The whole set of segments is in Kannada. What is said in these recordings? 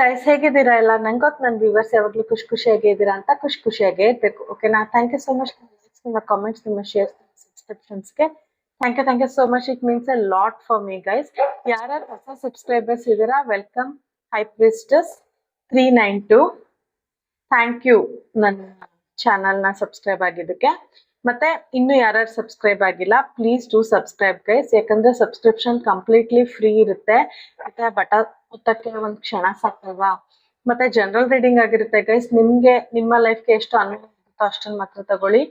ಗೈಸ್, ಹೇಗಿದ್ದೀರಾ ಎಲ್ಲ? ನಂಗೆ ಗೊತ್ತು ನನ್ನ ವ್ಯೂವರ್ಸ್ ಯಾವಾಗಲೂ ಖುಷಿಯಾಗಿ ಇದ್ದೀರಾ ಅಂತ. ಖುಷಿಯಾಗೇ ಇರಬೇಕು. ಓಕೆನಾ? ಥ್ಯಾಂಕ್ ಯು ಸೋ ಮಚ್ ನಿಮ್ಮ ಕಾಮೆಂಟ್ಸ್, ನಿಮ್ಮ ಶೇರ್ಸ್, ಸಬ್ಸ್ಕ್ರಿಪ್ಷನ್ಸ್ಗೆ. Thank you so much. It means a lot for me guys. ಯಾರ್ಯಾರು ಹೊಸ ಸಬ್ಸ್ಕ್ರೈಬರ್ಸ್ ಇದ್ದೀರಾ, ವೆಲ್ಕಮ್. ಹೈ ಪ್ರಿಸ್ಟಸ್ 392. ಥ್ಯಾಂಕ್ ಯು ನನ್ನ ಚಾನಲ್ನ ಸಬ್ಸ್ಕ್ರೈಬ್ ಆಗಿದ್ದಕ್ಕೆ. ಮತ್ತೆ ಇನ್ನು ಯಾರ್ಯಾರು ಸಬ್ಸ್ಕ್ರೈಬ್ ಆಗಿಲ್ಲ, ಪ್ಲೀಸ್ ಡೂ ಸಬ್ಸ್ಕ್ರೈಬ್ ಗೈಸ್. ಯಾಕಂದ್ರೆ ಸಬ್ಸ್ಕ್ರಿಪ್ಷನ್ ಕಂಪ್ಲೀಟ್ಲಿ ಫ್ರೀ ಇರುತ್ತೆ. ಮತ್ತೆ ಬಟ ಒತ್ತಕ್ಕೆ ಒಂದು ಕ್ಷಣ ಸಾಕಲ್ವಾ. ಮತ್ತೆ ಜನರಲ್ ರೀಡಿಂಗ್ ಆಗಿರುತ್ತೆ ಗೈಸ್. ನಿಮ್ಗೆ ನಿಮ್ಮ ಲೈಫ್ಗೆ ಎಷ್ಟು ಅನುಭವ ಆಗುತ್ತೋ ಅಷ್ಟನ್ನು ಮಾತ್ರ ತಗೊಳ್ಳಿ.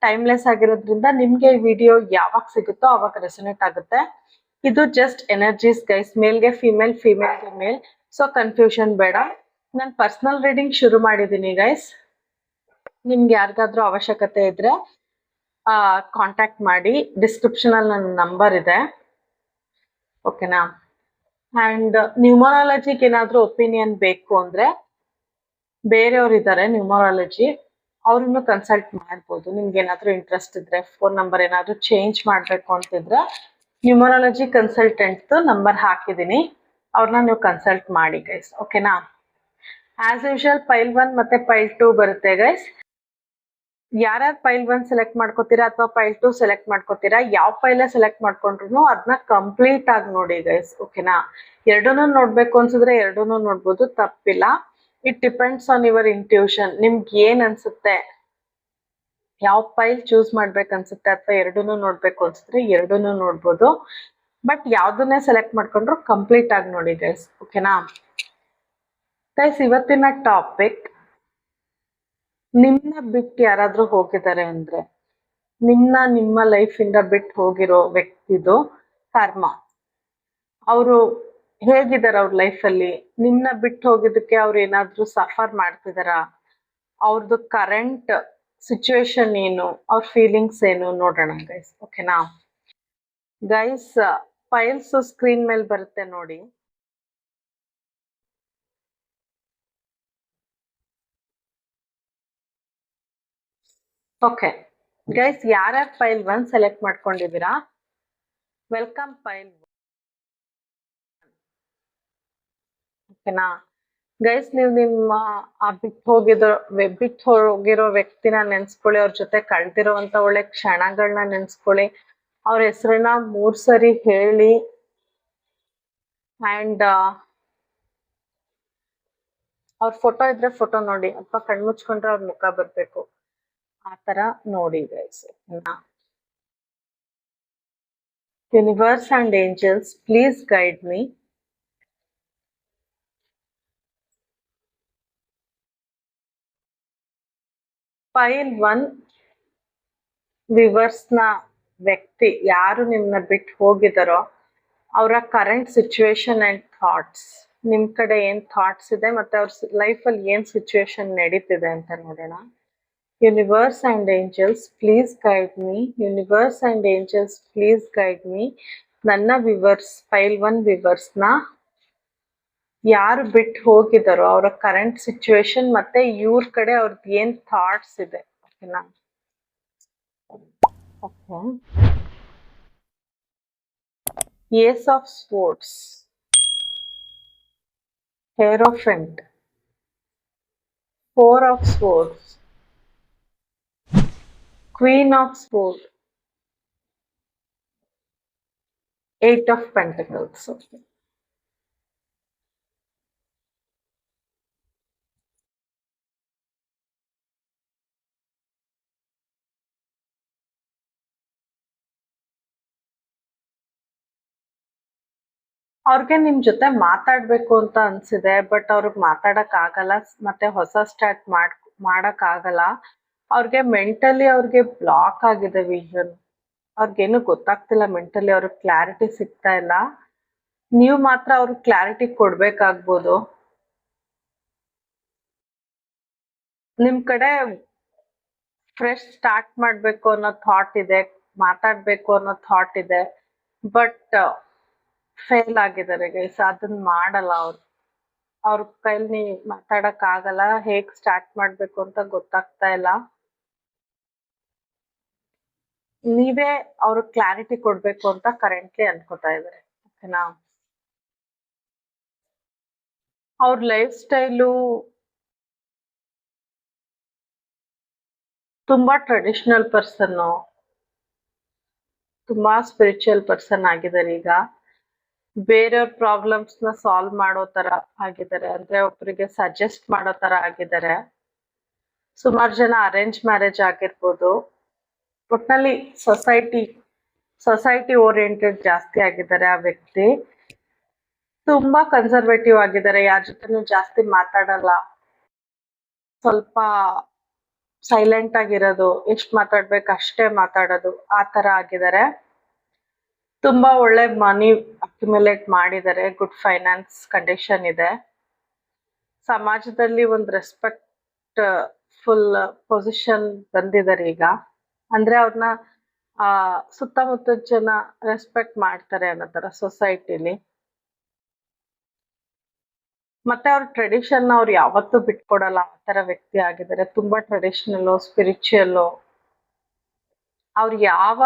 ಟೈಮ್ಲೆಸ್ ಆಗಿರೋದ್ರಿಂದ ನಿಮ್ಗೆ ಈ ವಿಡಿಯೋ ಯಾವಾಗ ಸಿಗುತ್ತೋ ಅವಾಗ ರೆಸೊನೇಟ್ ಆಗುತ್ತೆ. ಇದು ಜಸ್ಟ್ ಎನರ್ಜೀಸ್ ಗೈಸ್. ಮೇಲ್ಗೆ ಫಿಮೇಲ್, ಫಿಮೇಲ್ಗೆ ಮೇಲ್. ಸೊ ಕನ್ಫ್ಯೂಷನ್ ಬೇಡ. ನಾನು ಪರ್ಸನಲ್ ರೀಡಿಂಗ್ ಶುರು ಮಾಡಿದ್ದೀನಿ ಗೈಸ್. ನಿಮ್ಗೆ ಯಾರಿಗಾದ್ರೂ ಅವಶ್ಯಕತೆ ಇದ್ರೆ ಕಾಂಟ್ಯಾಕ್ಟ್ ಮಾಡಿ. ಡಿಸ್ಕ್ರಿಪ್ಷನ್ ಅಲ್ಲಿ ನನ್ನ ನಂಬರ್ ಇದೆ. ಓಕೆನಾ? ಅಂಡ್ ನ್ಯೂಮರಾಲಜಿಗೆ ಏನಾದ್ರೂ ಒಪಿನಿಯನ್ ಬೇಕು ಅಂದ್ರೆ ಬೇರೆಯವ್ರು ಇದ್ದಾರೆ ನ್ಯೂಮರಾಲಜಿ, ಅವ್ರನ್ನು ಕನ್ಸಲ್ಟ್ ಮಾಡ್ಬೋದು. ನಿಮ್ಗೆ ಏನಾದ್ರೂ ಇಂಟ್ರೆಸ್ಟ್ ಇದ್ರೆ, ಫೋನ್ ನಂಬರ್ ಏನಾದ್ರೂ ಚೇಂಜ್ ಮಾಡ್ಬೇಕು ಅಂತಿದ್ರೆ ನ್ಯೂಮರಾಲಜಿ ಕನ್ಸಲ್ಟೆಂಟ್ ನಂಬರ್ ಹಾಕಿದೀನಿ, ಅವ್ರನ್ನ ನೀವು ಕನ್ಸಲ್ಟ್ ಮಾಡಿ ಗೈಸ್. ಓಕೆನಾ? ಆಸ್ ಯೂಶುವಲ್ ಪೈಲ್ 1 ಮತ್ತೆ ಪೈಲ್ 2 ಬರುತ್ತೆ ಗೈಸ್. ಯಾರ್ಯಾರು ಪೈಲ್ 1 ಸೆಲೆಕ್ಟ್ ಮಾಡ್ಕೋತೀರಾ ಅಥವಾ ಪೈಲ್ 2 ಸೆಲೆಕ್ಟ್ ಮಾಡ್ಕೋತೀರಾ, ಯಾವ ಪೈಲೇ ಸೆಲೆಕ್ಟ್ ಮಾಡ್ಕೊಂಡ್ರು ಅದನ್ನ ಕಂಪ್ಲೀಟ್ ಆಗಿ ನೋಡಿ ಗೈಸ್. ಓಕೆನಾ? ಎರಡನ್ನೂ ನೋಡ್ಬೇಕು ಅನ್ಸಿದ್ರೆ ಎರಡನ್ನೂ ನೋಡ್ಬೋದು, ತಪ್ಪಿಲ್ಲ. It depends on your intuition. ನಿಮ್ಗೆ ಏನ್ ಅನ್ಸುತ್ತೆ, ಯಾವ ಪೈಲ್ ಚೂಸ್ ಮಾಡ್ಬೇಕು ಅನ್ಸುತ್ತೆ, ಅಥವಾ ಎರಡನ್ನೂ ನೋಡ್ಬೇಕು ಅನ್ಸಿದ್ರೆ ಎರಡನ್ನೂ ನೋಡ್ಬೋದು. ಬಟ್ ಯಾವ್ದನ್ನೇ ಸೆಲೆಕ್ಟ್ ಮಾಡ್ಕೊಂಡ್ರು ಕಂಪ್ಲೀಟ್ ಆಗಿ ನೋಡಿ ಗೈಸ್. ಓಕೆನಾ ಗೈಸ್? ಇವತ್ತಿನ ಟಾಪಿಕ್, ನಿಮ್ನ ಬಿಟ್ಟು ಯಾರಾದ್ರೂ ಹೋಗಿದ್ದಾರೆ ಅಂದ್ರೆ, ನಿಮ್ಮ ಲೈಫ್ ಇಂದ ಬಿಟ್ಟು ಹೋಗಿರೋ ವ್ಯಕ್ತಿದು ಕರ್ಮ. ಅವರು ಹೇಗಿದ್ದಾರೆ ಅವ್ರ ಲೈಫಲ್ಲಿ, ನಿಮ್ನ ಬಿಟ್ಟು ಹೋಗಿದ್ದಕ್ಕೆ ಅವ್ರು ಏನಾದ್ರೂ ಸಫರ್ ಮಾಡ್ತಿದಾರ, ಅವ್ರದ್ದು ಕರೆಂಟ್ ಸಿಚುವೇಶನ್ ಏನು, ಅವ್ರ ಫೀಲಿಂಗ್ಸ್ ಏನು ನೋಡೋಣ ಗೈಸ್. ಓಕೆನಾ ಗೈಸ್? ಫೈಲ್ಸ್ ಸ್ಕ್ರೀನ್ ಮೇಲೆ ಬರುತ್ತೆ ನೋಡಿ. ಓಕೆ ಗೈಸ್, ಯಾರ್ಯಾರು ಫೈಲ್ 1 ಸೆಲೆಕ್ಟ್ ಮಾಡ್ಕೊಂಡಿದ್ದೀರಾ, ವೆಲ್ಕಮ್ ಫೈಲ್ 1. ಓಕೆನಾ ಗೈಸ್? ನೀವು ನಿಮ್ಮ ಆ ಬಿಟ್ಟು ಹೋಗಿರೋ ವ್ಯಕ್ತಿನ ನೆನ್ಸ್ಕೊಳ್ಳಿ. ಅವ್ರ ಜೊತೆ ಕಳ್ದಿರೋಂಥ ಒಳ್ಳೆ ಕ್ಷಣಗಳನ್ನ ನೆನ್ಸ್ಕೊಳ್ಳಿ. ಅವ್ರ ಹೆಸರನ್ನ 3 ಸರಿ ಹೇಳಿ. ಅಂಡ್ ಅವ್ರ ಫೋಟೋ ಇದ್ರೆ ಫೋಟೋ ನೋಡಿ, ಅಥವಾ ಕಣ್ಮುಚ್ಕೊಂಡ್ರೆ ಅವ್ರ ಮುಖ ಬರ್ಬೇಕು, ಆ ತರ ನೋಡಿ guys. Universe and angels, please guide me. File 1 ವಿವರ್ಸ್ನ ವ್ಯಕ್ತಿ ಯಾರು ನಿಮ್ನ ಬಿಟ್ಟು ಹೋಗಿದಾರೋ ಅವರ ಕರೆಂಟ್ ಸಿಚುವೇಶನ್ ಅಂಡ್ ಥಾಟ್ಸ್. ನಿಮ್ ಕಡೆ ಏನ್ ಥಾಟ್ಸ್ ಇದೆ ಮತ್ತೆ ಅವ್ರ ಲೈಫಲ್ಲಿ ಏನ್ ಸಿಚುವೇಶನ್ ನಡೀತಿದೆ ಅಂತ ನೋಡೋಣ. Universe and angels, please guide me. Universe and angels, please guide me. ನನ್ನ ವಿವರ್ಸ್, ಫೈಲ್ 1 ವಿವರ್ಸ್ನ ಯಾರು ಬಿಟ್ಟು ಹೋಗಿದಾರೋ ಅವರ ಕರೆಂಟ್ ಸಿಚುವೇಶನ್ ಮತ್ತೆ ಇವ್ರ ಕಡೆ ಅವ್ರದ್ದು ಏನ್ ಥಾಟ್ಸ್ ಇದೆ. ಓಕೆನಾ? Okay. Ace of Swords, Hierophant, 4 of Swords, Queen of Swords, 8 of Pentacles. Okay. ಅವ್ರಿಗೆ ನಿಮ್ ಜೊತೆ ಮಾತಾಡ್ಬೇಕು ಅಂತ ಅನ್ಸಿದೆ, ಬಟ್ ಅವ್ರಿಗೆ ಮಾತಾಡಕ್ ಆಗಲ್ಲ, ಮತ್ತೆ ಹೊಸ ಸ್ಟಾರ್ಟ್ ಮಾಡಕ್ ಆಗಲ್ಲ. ಅವ್ರಿಗೆ ಮೆಂಟಲಿ ಅವ್ರಿಗೆ ಬ್ಲಾಕ್ ಆಗಿದೆ ವಿಷನ್. ಅವ್ರಿಗೇನು ಗೊತ್ತಾಗ್ತಿಲ್ಲ ಮೆಂಟಲಿ, ಅವ್ರಿಗೆ ಕ್ಲಾರಿಟಿ ಸಿಗ್ತಾ ಇಲ್ಲ. ನೀವು ಮಾತ್ರ ಅವ್ರಿಗೆ ಕ್ಲಾರಿಟಿ ಕೊಡ್ಬೇಕಾಗ್ಬೋದು. ನಿಮ್ ಕಡೆ ಫ್ರೆಶ್ ಸ್ಟಾರ್ಟ್ ಮಾಡ್ಬೇಕು ಅನ್ನೋ ಥಾಟ್ ಇದೆ, ಮಾತಾಡ್ಬೇಕು ಅನ್ನೋ ಥಾಟ್ ಇದೆ, ಬಟ್ ಫೇಲ್ ಆಗಿದ್ದಾರೆ ಗೈಸ್. ಅದನ್ನ ಮಾಡಲ್ಲ ಅವ್ರ ಕೈಲಿ ಮಾತಾಡಕ್ ಆಗಲ್ಲ. ಹೇಗ್ ಸ್ಟಾರ್ಟ್ ಮಾಡ್ಬೇಕು ಅಂತ ಗೊತ್ತಾಗ್ತಾ ಇಲ್ಲ. ನೀವೇ ಅವ್ರಿಗೆ ಕ್ಲಾರಿಟಿ ಕೊಡ್ಬೇಕು ಅಂತ ಕರೆಂಟ್ಲಿ ಅನ್ಕೋತಾ ಇದಾರೆ. ಓಕೆನಾ? ಅವ್ರ ಲೈಫ್ ಸ್ಟೈಲು ತುಂಬಾ ಟ್ರೆಡಿಷನಲ್ ಪರ್ಸನ್ನು, ತುಂಬಾ ಸ್ಪಿರಿಚುವಲ್ ಪರ್ಸನ್ ಆಗಿದ್ದಾರೆ ಈಗ. ಬೇರೆಯವ್ರ ಪ್ರಾಬ್ಲಮ್ಸ್ ನ ಸಾಲ್ವ್ ಮಾಡೋ ತರ ಆಗಿದ್ದಾರೆ, ಅಂದ್ರೆ ಒಬ್ರಿಗೆ ಸಜೆಸ್ಟ್ ಮಾಡೋ ತರ ಆಗಿದ್ದಾರೆ. ಸುಮಾರು ಜನ ಅರೇಂಜ್ ಮ್ಯಾರೇಜ್ ಆಗಿರ್ಬೋದು. ಒಟ್ನಲ್ಲಿ ಸೊಸೈಟಿ ಓರಿಯೆಂಟೆಡ್ ಜಾಸ್ತಿ ಆಗಿದ್ದಾರೆ ಆ ವ್ಯಕ್ತಿ. ತುಂಬಾ ಕನ್ಸರ್ವೇಟಿವ್ ಆಗಿದ್ದಾರೆ, ಯಾರ ಜೊತೆನೂ ಜಾಸ್ತಿ ಮಾತಾಡಲ್ಲ, ಸ್ವಲ್ಪ ಸೈಲೆಂಟ್ ಆಗಿರೋದು, ಎಷ್ಟ್ ಮಾತಾಡ್ಬೇಕು ಅಷ್ಟೇ ಮಾತಾಡೋದು, ಆ ತರ ಆಗಿದ್ದಾರೆ. ತುಂಬಾ ಒಳ್ಳೆ ಮನಿ ಅಕ್ಯುಮುಲೇಟ್ ಮಾಡಿದ್ದಾರೆ, ಗುಡ್ ಫೈನಾನ್ಸ್ ಕಂಡೀಷನ್ ಇದೆ. ಸಮಾಜದಲ್ಲಿ ಒಂದು ರೆಸ್ಪೆಕ್ಟ್ ಫುಲ್ ಪೊಸಿಷನ್ ಬಂದಿದ್ದಾರೆ ಈಗ. ಅಂದ್ರೆ ಅವ್ರನ್ನ ಸುತ್ತಮುತ್ತ ಜನ ರೆಸ್ಪೆಕ್ಟ್ ಮಾಡ್ತಾರೆ ಅನ್ನೋ ತರ ಸೊಸೈಟಿಲಿ. ಮತ್ತೆ ಅವ್ರ ಟ್ರೆಡಿಷನ್ ಅವ್ರು ಯಾವತ್ತೂ ಬಿಟ್ಕೊಡಲ್ಲ, ಆ ತರ ವ್ಯಕ್ತಿ ಆಗಿದ್ದಾರೆ. ತುಂಬಾ ಟ್ರೆಡಿಷನಲ್, ಸ್ಪಿರಿಚುವಲ್. ಅವ್ರು ಯಾವ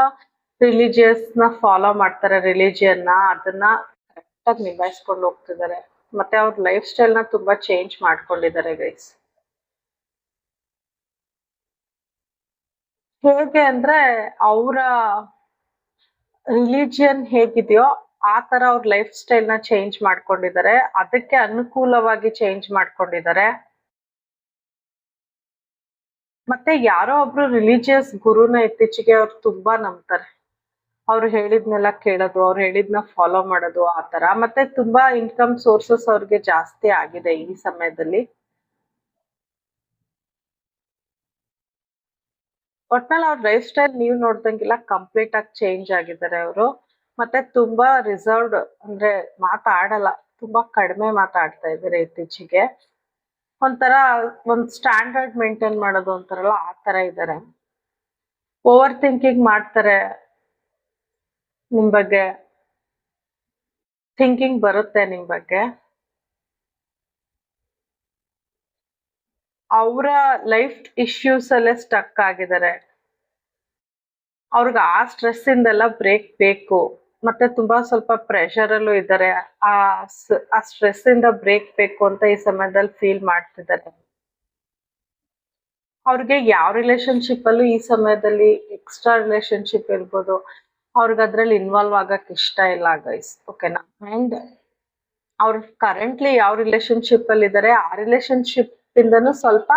ರಿಲಿಜಿಯಸ್ ನ ಫಾಲೋ ಮಾಡ್ತಾರೆ, ರಿಲಿಜಿಯನ್ ನ, ಅದನ್ನ ಕರೆಕ್ಟ್ ಆಗಿ ನಿಭಾಯಿಸ್ಕೊಂಡು ಹೋಗ್ತಿದ್ದಾರೆ. ಮತ್ತೆ ಅವ್ರ ಲೈಫ್ ಸ್ಟೈಲ್ ನ ತುಂಬಾ ಚೇಂಜ್ ಮಾಡ್ಕೊಂಡಿದ್ದಾರೆ ಗೈಸ್. ಹೇಗೆ ಅಂದ್ರೆ ಅವರ ರಿಲಿಜಿಯನ್ ಹೇಗಿದೆಯೋ ಆ ತರ ಅವ್ರ ಲೈಫ್ ಸ್ಟೈಲ್ ನ ಚೇಂಜ್ ಮಾಡ್ಕೊಂಡಿದ್ದಾರೆ, ಅದಕ್ಕೆ ಅನುಕೂಲವಾಗಿ ಚೇಂಜ್ ಮಾಡ್ಕೊಂಡಿದ್ದಾರೆ. ಮತ್ತೆ ಯಾರೋ ಒಬ್ರು ರಿಲಿಜಿಯಸ್ ಗುರುನ ಇತ್ತೀಚೆಗೆ ಅವ್ರು ತುಂಬಾ ನಂಬ್ತಾರೆ. ಅವ್ರು ಹೇಳಿದ್ನೆಲ್ಲ ಕೇಳೋದು, ಅವ್ರು ಹೇಳಿದ್ನ ಫಾಲೋ ಮಾಡೋದು, ಆ ತರ. ಮತ್ತೆ ತುಂಬಾ ಇನ್ಕಮ್ ಸೋರ್ಸಸ್ ಅವ್ರಿಗೆ ಜಾಸ್ತಿ ಆಗಿದೆ ಈ ಸಮಯದಲ್ಲಿ. ಒಟ್ನಲ್ಲಿ ಅವ್ರ ಲೈಫ್ ಸ್ಟೈಲ್ ನೀವು ನೋಡ್ದಂಗಿಲ್ಲ, ಕಂಪ್ಲೀಟ್ ಆಗಿ ಚೇಂಜ್ ಆಗಿದ್ದಾರೆ ಅವರು. ಮತ್ತೆ ತುಂಬಾ ರಿಸರ್ವ್ಡ್, ಅಂದ್ರೆ ಮಾತಾಡಲ್ಲ, ತುಂಬಾ ಕಡಿಮೆ ಮಾತಾಡ್ತಾ ಇದ್ದಾರೆ ಇತ್ತೀಚೆಗೆ. ಒಂಥರ ಒಂದ್ ಸ್ಟ್ಯಾಂಡರ್ಡ್ ಮೇಂಟೈನ್ ಮಾಡೋದು ಅಂತಾರಲ್ಲ, ಆ ತರ ಇದ್ದಾರೆ. ಓವರ್ ಥಿಂಕಿಂಗ್ ಮಾಡ್ತಾರೆ, ನಿಮ್ ಬಗ್ಗೆ ಥಿಂಕಿಂಗ್ ಬರುತ್ತೆ ನಿಮ್ ಬಗ್ಗೆ. ಅವರ ಲೈಫ್ ಇಶ್ಯೂಸ್ ಅಲ್ಲೇ ಸ್ಟಕ್ ಆಗಿದ್ದಾರೆ. ಅವ್ರಿಗೆ ಆ ಸ್ಟ್ರೆಸ್ ಇಂದೆಲ್ಲ ಬ್ರೇಕ್ ಬೇಕು. ಮತ್ತೆ ತುಂಬಾ ಸ್ವಲ್ಪ ಪ್ರೆಷರ್ ಅಲ್ಲೂ ಇದ್ದಾರೆ. ಆ ಸ್ಟ್ರೆಸ್ ಇಂದ ಬ್ರೇಕ್ ಬೇಕು ಅಂತ ಈ ಸಮಯದಲ್ಲಿ ಫೀಲ್ ಮಾಡ್ತಿದ್ದಾರೆ. ಅವ್ರಿಗೆ ಯಾವ ರಿಲೇಶನ್ಶಿಪ್ ಅಲ್ಲೂ ಈ ಸಮಯದಲ್ಲಿ ಎಕ್ಸ್ಟ್ರಾ ರಿಲೇಶನ್ಶಿಪ್ ಇರ್ಬೋದು, ಅವ್ರಿಗೆ ಅದ್ರಲ್ಲಿ ಇನ್ವಾಲ್ವ್ ಆಗಕ್ ಇಷ್ಟ ಇಲ್ಲ ಗೈಸ್, ಓಕೆನಾ. ಅಂಡ್ ಅವ್ರು ಕರೆಂಟ್ಲಿ ಯಾವ ರಿಲೇಶನ್ಶಿಪ್ ಅಲ್ಲಿ ಇದ್ದಾರೆ, ಆ ರಿಲೇಶನ್ಶಿಪ್ ಇಂದನೂ ಸ್ವಲ್ಪ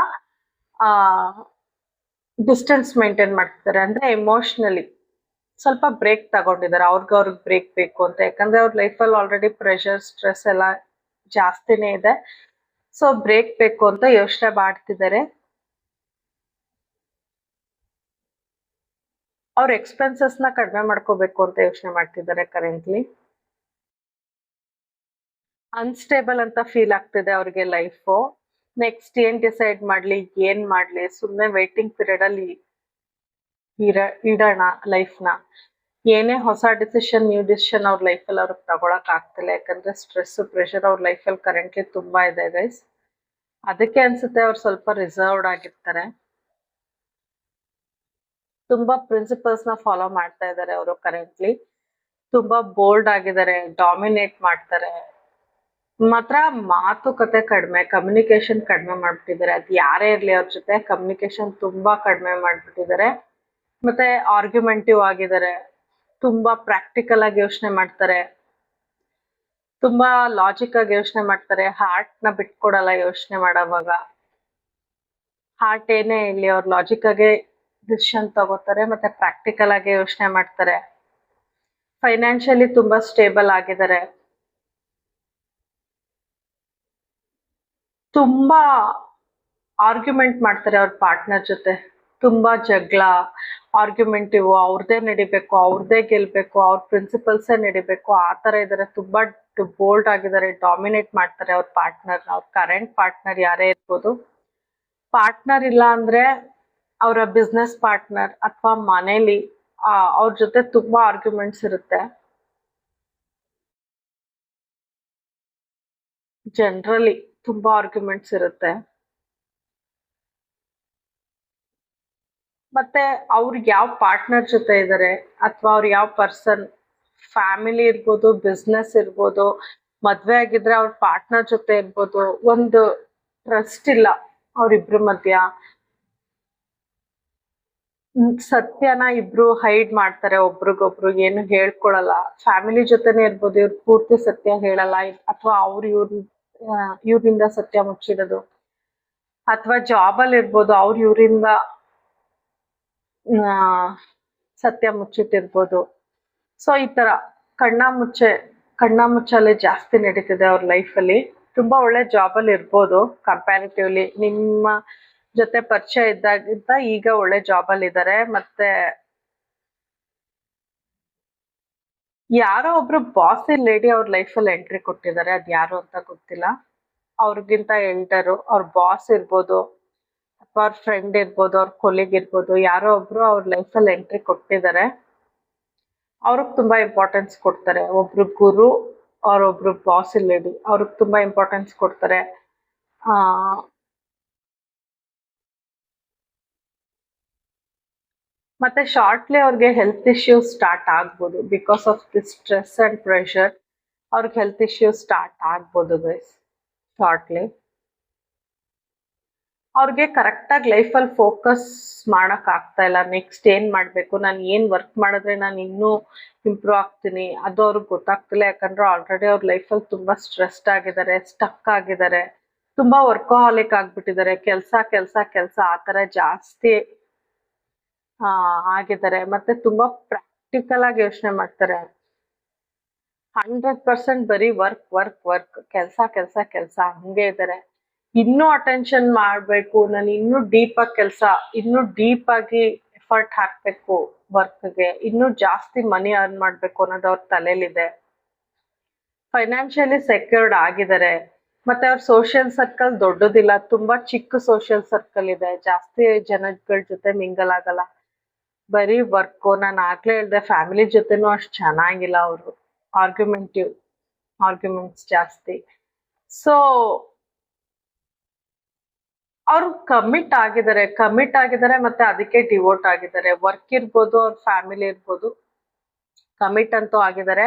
ಡಿಸ್ಟೆನ್ಸ್ ಮೇಂಟೈನ್ ಮಾಡ್ತಿದ್ದಾರೆ. ಅಂದ್ರೆ ಎಮೋಷನಲಿ ಸ್ವಲ್ಪ ಬ್ರೇಕ್ ತಗೊಂಡಿದ್ದಾರೆ, ಅವ್ರಿಗೆ ಬ್ರೇಕ್ ಬೇಕು ಅಂತ. ಯಾಕಂದ್ರೆ ಅವ್ರ ಲೈಫಲ್ಲಿ ಆಲ್ರೆಡಿ ಪ್ರೆಷರ್, ಸ್ಟ್ರೆಸ್ ಎಲ್ಲ ಜಾಸ್ತಿನೇ ಇದೆ. ಸೊ ಬ್ರೇಕ್ ಬೇಕು ಅಂತ ಯೋಚನೆ ಮಾಡ್ತಿದ್ದಾರೆ. ಅವ್ರ ಎಕ್ಸ್ಪೆನ್ಸಸ್ ನ ಕಡಿಮೆ ಮಾಡ್ಕೋಬೇಕು ಅಂತ ಯೋಚನೆ ಮಾಡ್ತಿದ್ದಾರೆ ಕರೆಂಟ್ಲಿ. ಅನ್ಸ್ಟೇಬಲ್ ಅಂತ ಫೀಲ್ ಆಗ್ತಿದೆ ಅವ್ರಿಗೆ ಲೈಫು. ನೆಕ್ಸ್ಟ್ ಏನ್ ಡಿಸೈಡ್ ಮಾಡ್ಲಿ, ಏನ್ ಮಾಡ್ಲಿ, ಸುಮ್ಮನೆ ವೇಟಿಂಗ್ ಪೀರಿಯಡ್ ಅಲ್ಲಿ ಇಡೋಣ ಲೈಫ್ನ. ಏನೇ ಹೊಸ ನ್ಯೂ ಡಿಸಿಷನ್ ಅವ್ರ ಲೈಫಲ್ಲಿ ಅವ್ರಿಗೆ ತಗೊಳಕ್ ಆಗ್ತಿಲ್ಲ. ಯಾಕಂದ್ರೆ ಸ್ಟ್ರೆಸ್, ಪ್ರೆಷರ್ ಅವ್ರ ಲೈಫಲ್ಲಿ ಕರೆಂಟ್ಲಿ ತುಂಬಾ ಇದೆ ಗೈಸ್. ಅದಕ್ಕೆ ಅನ್ಸುತ್ತೆ ಅವ್ರು ಸ್ವಲ್ಪ ರಿಸರ್ವ್ಡ್ ಆಗಿರ್ತಾರೆ. ತುಂಬಾ ಪ್ರಿನ್ಸಿಪಲ್ಸ್ ನ ಫಾಲೋ ಮಾಡ್ತಾ ಇದ್ದಾರೆ ಅವರು ಕರೆಂಟ್ಲಿ. ತುಂಬಾ ಬೋಲ್ಡ್ ಆಗಿದ್ದಾರೆ, ಡಾಮಿನೇಟ್ ಮಾಡ್ತಾರೆ. ಮಾತ್ರ ಮಾತುಕತೆ ಕಡಿಮೆ, ಕಮ್ಯುನಿಕೇಶನ್ ಕಡಿಮೆ ಮಾಡ್ಬಿಟ್ಟಿದ್ದಾರೆ. ಅದು ಯಾರೇ ಇರ್ಲಿ ಅವ್ರ ಜೊತೆ ಕಮ್ಯುನಿಕೇಶನ್ ತುಂಬಾ ಕಡಿಮೆ ಮಾಡ್ಬಿಟ್ಟಿದ್ದಾರೆ. ಮತ್ತೆ ಆರ್ಗ್ಯುಮೆಂಟಿವ್ ಆಗಿದ್ದಾರೆ, ತುಂಬಾ ಪ್ರಾಕ್ಟಿಕಲ್ ಆಗಿ ಯೋಚನೆ ಮಾಡ್ತಾರೆ, ತುಂಬಾ ಲಾಜಿಕ್ ಆಗಿ ಯೋಚನೆ ಮಾಡ್ತಾರೆ. ಹಾರ್ಟ್ ನ ಬಿಟ್ಕೊಡಲ್ಲ ಯೋಚನೆ ಮಾಡೋವಾಗ. ಹಾರ್ಟ್ ಏನೇ ಇಲ್ಲಿ ಅವ್ರು ಲಾಜಿಕ್ ಆಗಿ ಡಿಸಿಷನ್ ತಗೋತಾರೆ, ಮತ್ತೆ ಪ್ರಾಕ್ಟಿಕಲ್ ಆಗಿ ಯೋಚನೆ ಮಾಡ್ತಾರೆ. ಫೈನಾನ್ಷಿಯಲಿ ತುಂಬಾ ಸ್ಟೇಬಲ್ ಆಗಿದ್ದಾರೆ. ತುಂಬಾ ಆರ್ಗ್ಯುಮೆಂಟ್ ಮಾಡ್ತಾರೆ ಅವ್ರ ಪಾರ್ಟ್ನರ್ ಜೊತೆ. ತುಂಬಾ ಜಗಳ, ಆರ್ಗ್ಯುಮೆಂಟಿವ್, ಅವ್ರದೇ ನಡಿಬೇಕು, ಅವ್ರದೇ ಗೆಲ್ಬೇಕು, ಅವ್ರ ಪ್ರಿನ್ಸಿಪಲ್ಸೇ ನಡಿಬೇಕು, ಆ ತರ ಇದಾರೆ. ತುಂಬಾ ಬೋಲ್ಡ್ ಆಗಿದ್ದಾರೆ, ಡಾಮಿನೇಟ್ ಮಾಡ್ತಾರೆ ಅವ್ರ ಪಾರ್ಟ್ನರ್. ಅವ್ರ ಕರೆಂಟ್ ಪಾರ್ಟ್ನರ್ ಯಾರೇ ಇರ್ಬೋದು. ಪಾರ್ಟ್ನರ್ ಇಲ್ಲ ಅಂದ್ರೆ ಅವರ ಬಿಸ್ನೆಸ್ ಪಾರ್ಟ್ನರ್ ಅಥವಾ ಮನೇಲಿ ಅವ್ರ ಜೊತೆ ತುಂಬಾ ಆರ್ಗ್ಯುಮೆಂಟ್ಸ್ ಇರುತ್ತೆ. ಜನರಲಿ ತುಂಬಾ ಆರ್ಗ್ಯುಮೆಂಟ್ಸ್ ಇರುತ್ತೆ. ಮತ್ತೆ ಅವ್ರಿಗೆ ಯಾವ ಪಾರ್ಟ್ನರ್ ಜೊತೆ ಇದ್ದಾರೆ ಅಥವಾ ಅವ್ರು ಯಾವ ಪರ್ಸನ್, ಫ್ಯಾಮಿಲಿ ಇರ್ಬೋದು, ಬಿಸ್ನೆಸ್ ಇರ್ಬೋದು, ಮದ್ವೆ ಆಗಿದ್ರೆ ಅವ್ರ ಪಾರ್ಟ್ನರ್ ಜೊತೆ ಇರ್ಬೋದು, ಒಂದು ಟ್ರಸ್ಟ್ ಇಲ್ಲ ಅವ್ರಿಬ್ರ ಮಧ್ಯ. ಸತ್ಯನ ಇಬ್ರು ಹೈಡ್ ಮಾಡ್ತಾರೆ, ಒಬ್ರಿಗೊಬ್ರು ಏನು ಹೇಳ್ಕೊಳಲ್ಲ. ಫ್ಯಾಮಿಲಿ ಜೊತೆನೆ ಇರ್ಬೋದು, ಇವ್ರು ಪೂರ್ತಿ ಸತ್ಯ ಹೇಳಲ್ಲ, ಅಥವಾ ಇವ್ರಿಂದ ಸತ್ಯ ಮುಚ್ಚಿಡೋದು, ಅಥವಾ ಜಾಬ್ ಅಲ್ಲಿ ಇರ್ಬೋದು ಅವ್ರು ಇವರಿಂದ ಸತ್ಯ ಮುಚ್ಚಿಟ್ಟಿರ್ಬೋದು. ಸೊ ಈ ತರ ಕಣ್ಣ ಮುಚ್ಚಾಲೆ ಜಾಸ್ತಿ ನಡೀತಿದೆ ಅವ್ರ ಲೈಫಲ್ಲಿ. ತುಂಬಾ ಒಳ್ಳೆ ಜಾಬ್ ಅಲ್ಲಿ ಇರ್ಬೋದು, ಕಂಪ್ಯಾರಿಟಿವ್ಲಿ ನಿಮ್ಮ ಜೊತೆ ಪರಿಚಯ ಇದ್ದಾಗಿಂತ ಈಗ ಒಳ್ಳೆ ಜಾಬ್ ಅಲ್ಲಿ ಇದ್ದಾರೆ. ಮತ್ತೆ ಯಾರೋ ಒಬ್ರು ಬಾಸ್ ಲೇಡಿ ಅವ್ರ ಲೈಫಲ್ಲಿ ಎಂಟ್ರಿ ಕೊಟ್ಟಿದ್ದಾರೆ, ಅದ್ ಯಾರು ಅಂತ ಗೊತ್ತಿಲ್ಲ. ಅವ್ರಿಗಿಂತ ಎಲ್ಡರು, ಅವ್ರ ಬಾಸ್ ಇರ್ಬೋದು, ಅಥವಾ ಅವ್ರ ಫ್ರೆಂಡ್ ಇರ್ಬೋದು, ಅವ್ರ ಕೊಲೀಗ್ ಇರ್ಬೋದು, ಯಾರೋ ಒಬ್ರು ಅವ್ರ ಲೈಫಲ್ಲಿ ಎಂಟ್ರಿ ಕೊಟ್ಟಿದ್ದಾರೆ. ಅವ್ರಿಗೆ ತುಂಬಾ ಇಂಪಾರ್ಟೆನ್ಸ್ ಕೊಡ್ತಾರೆ. ಒಬ್ರು ಗುರು, ಅವ್ರೊಬ್ರು ಬಾಸ್ ಲೇಡಿ, ಅವ್ರಿಗೆ ತುಂಬಾ ಇಂಪಾರ್ಟೆನ್ಸ್ ಕೊಡ್ತಾರೆ. ಆ ಮತ್ತೆ ಶಾರ್ಟ್ಲಿ ಅವ್ರಿಗೆ ಹೆಲ್ತ್ ಇಶ್ಯೂಸ್ ಸ್ಟಾರ್ಟ್ ಆಗ್ಬೋದು, because of this stress and pressure. ಅವ್ರಿಗೆ ಹೆಲ್ತ್ ಇಶ್ಯೂಸ್ ಸ್ಟಾರ್ಟ್ ಆಗ್ಬೋದು ಗೈಸ್ ಶಾರ್ಟ್ಲಿ. ಅವ್ರಿಗೆ ಕರೆಕ್ಟಾಗಿ ಲೈಫಲ್ಲಿ ಫೋಕಸ್ ಮಾಡಕ್ ಆಗ್ತಾ ಇಲ್ಲ. ನೆಕ್ಸ್ಟ್ ಏನ್ ಮಾಡ್ಬೇಕು, ನಾನು ಏನ್ ವರ್ಕ್ ಮಾಡಿದ್ರೆ ನಾನು ಇನ್ನೂ ಇಂಪ್ರೂವ್ ಆಗ್ತೀನಿ, ಅದು ಅವ್ರಿಗೆ ಗೊತ್ತಾಗ್ತಿಲ್ಲ. ಯಾಕಂದ್ರೆ ಆಲ್ರೆಡಿ ಅವ್ರ ಲೈಫಲ್ಲಿ ತುಂಬಾ ಸ್ಟ್ರೆಸ್ಡ್ ಆಗಿದ್ದಾರೆ, ಸ್ಟಕ್ ಆಗಿದ್ದಾರೆ, ತುಂಬಾ ವರ್ಕೋಹಾಲಿಕ್ ಆಗ್ಬಿಟ್ಟಿದ್ದಾರೆ. ಕೆಲ್ಸ ಕೆಲ್ಸ ಕೆಲ್ಸ ಆ ತರ ಜಾಸ್ತಿ ಆಗಿದ್ದಾರೆ. ಮತ್ತೆ ತುಂಬಾ ಪ್ರಾಕ್ಟಿಕಲ್ ಆಗಿ ಯೋಚನೆ ಮಾಡ್ತಾರೆ. 100% ಬರೀ ವರ್ಕ್ ವರ್ಕ್ ವರ್ಕ್, ಕೆಲ್ಸ ಕೆಲ್ಸ ಕೆಲ್ಸ ಹಂಗೆ ಇದ್ದಾರೆ. ಇನ್ನೂ ಅಟೆನ್ಷನ್ ಮಾಡ್ಬೇಕು, ನಾನು ಇನ್ನೂ ಡೀಪ್ ಆಗಿ ಇನ್ನೂ ಡೀಪ್ ಆಗಿ ಎಫರ್ಟ್ ಹಾಕ್ಬೇಕು ವರ್ಕ್ಗೆ, ಇನ್ನೂ ಜಾಸ್ತಿ ಮನಿ ಅರ್ನ್ ಮಾಡ್ಬೇಕು ಅನ್ನೋದು ಅವ್ರ ತಲೆಯಲ್ಲಿದೆ. ಫೈನಾನ್ಷಿಯಲಿ ಸೆಕ್ಯೂರ್ಡ್ ಆಗಿದ್ದಾರೆ. ಮತ್ತೆ ಅವ್ರ ಸೋಷಿಯಲ್ ಸರ್ಕಲ್ ದೊಡ್ಡದಿಲ್ಲ, ತುಂಬಾ ಚಿಕ್ಕ ಸೋಷಿಯಲ್ ಸರ್ಕಲ್ ಇದೆ. ಜಾಸ್ತಿ ಜನಗಳ ಜೊತೆ ಮಿಂಗಲ್ ಆಗಲ್ಲ, ಬರೀ ವರ್ಕು. ನಾನು ಆಗ್ಲೇ ಹೇಳ್ದೆ, ಫ್ಯಾಮಿಲಿ ಜೊತೆನೂ ಅಷ್ಟು ಚೆನ್ನಾಗಿಲ್ಲ ಅವರು. ಆರ್ಗ್ಯುಮೆಂಟ್ಸ್ ಜಾಸ್ತಿ. ಸೊ ಅವ್ರು ಕಮಿಟ್ ಆಗಿದ್ದಾರೆ ಮತ್ತೆ ಅದಕ್ಕೆ ಡಿವೋಟ್ ಆಗಿದ್ದಾರೆ. ವರ್ಕ್ ಇರ್ಬೋದು, ಅವ್ರ ಫ್ಯಾಮಿಲಿ ಇರ್ಬೋದು, ಕಮಿಟ್ ಅಂತೂ ಆಗಿದ್ದಾರೆ.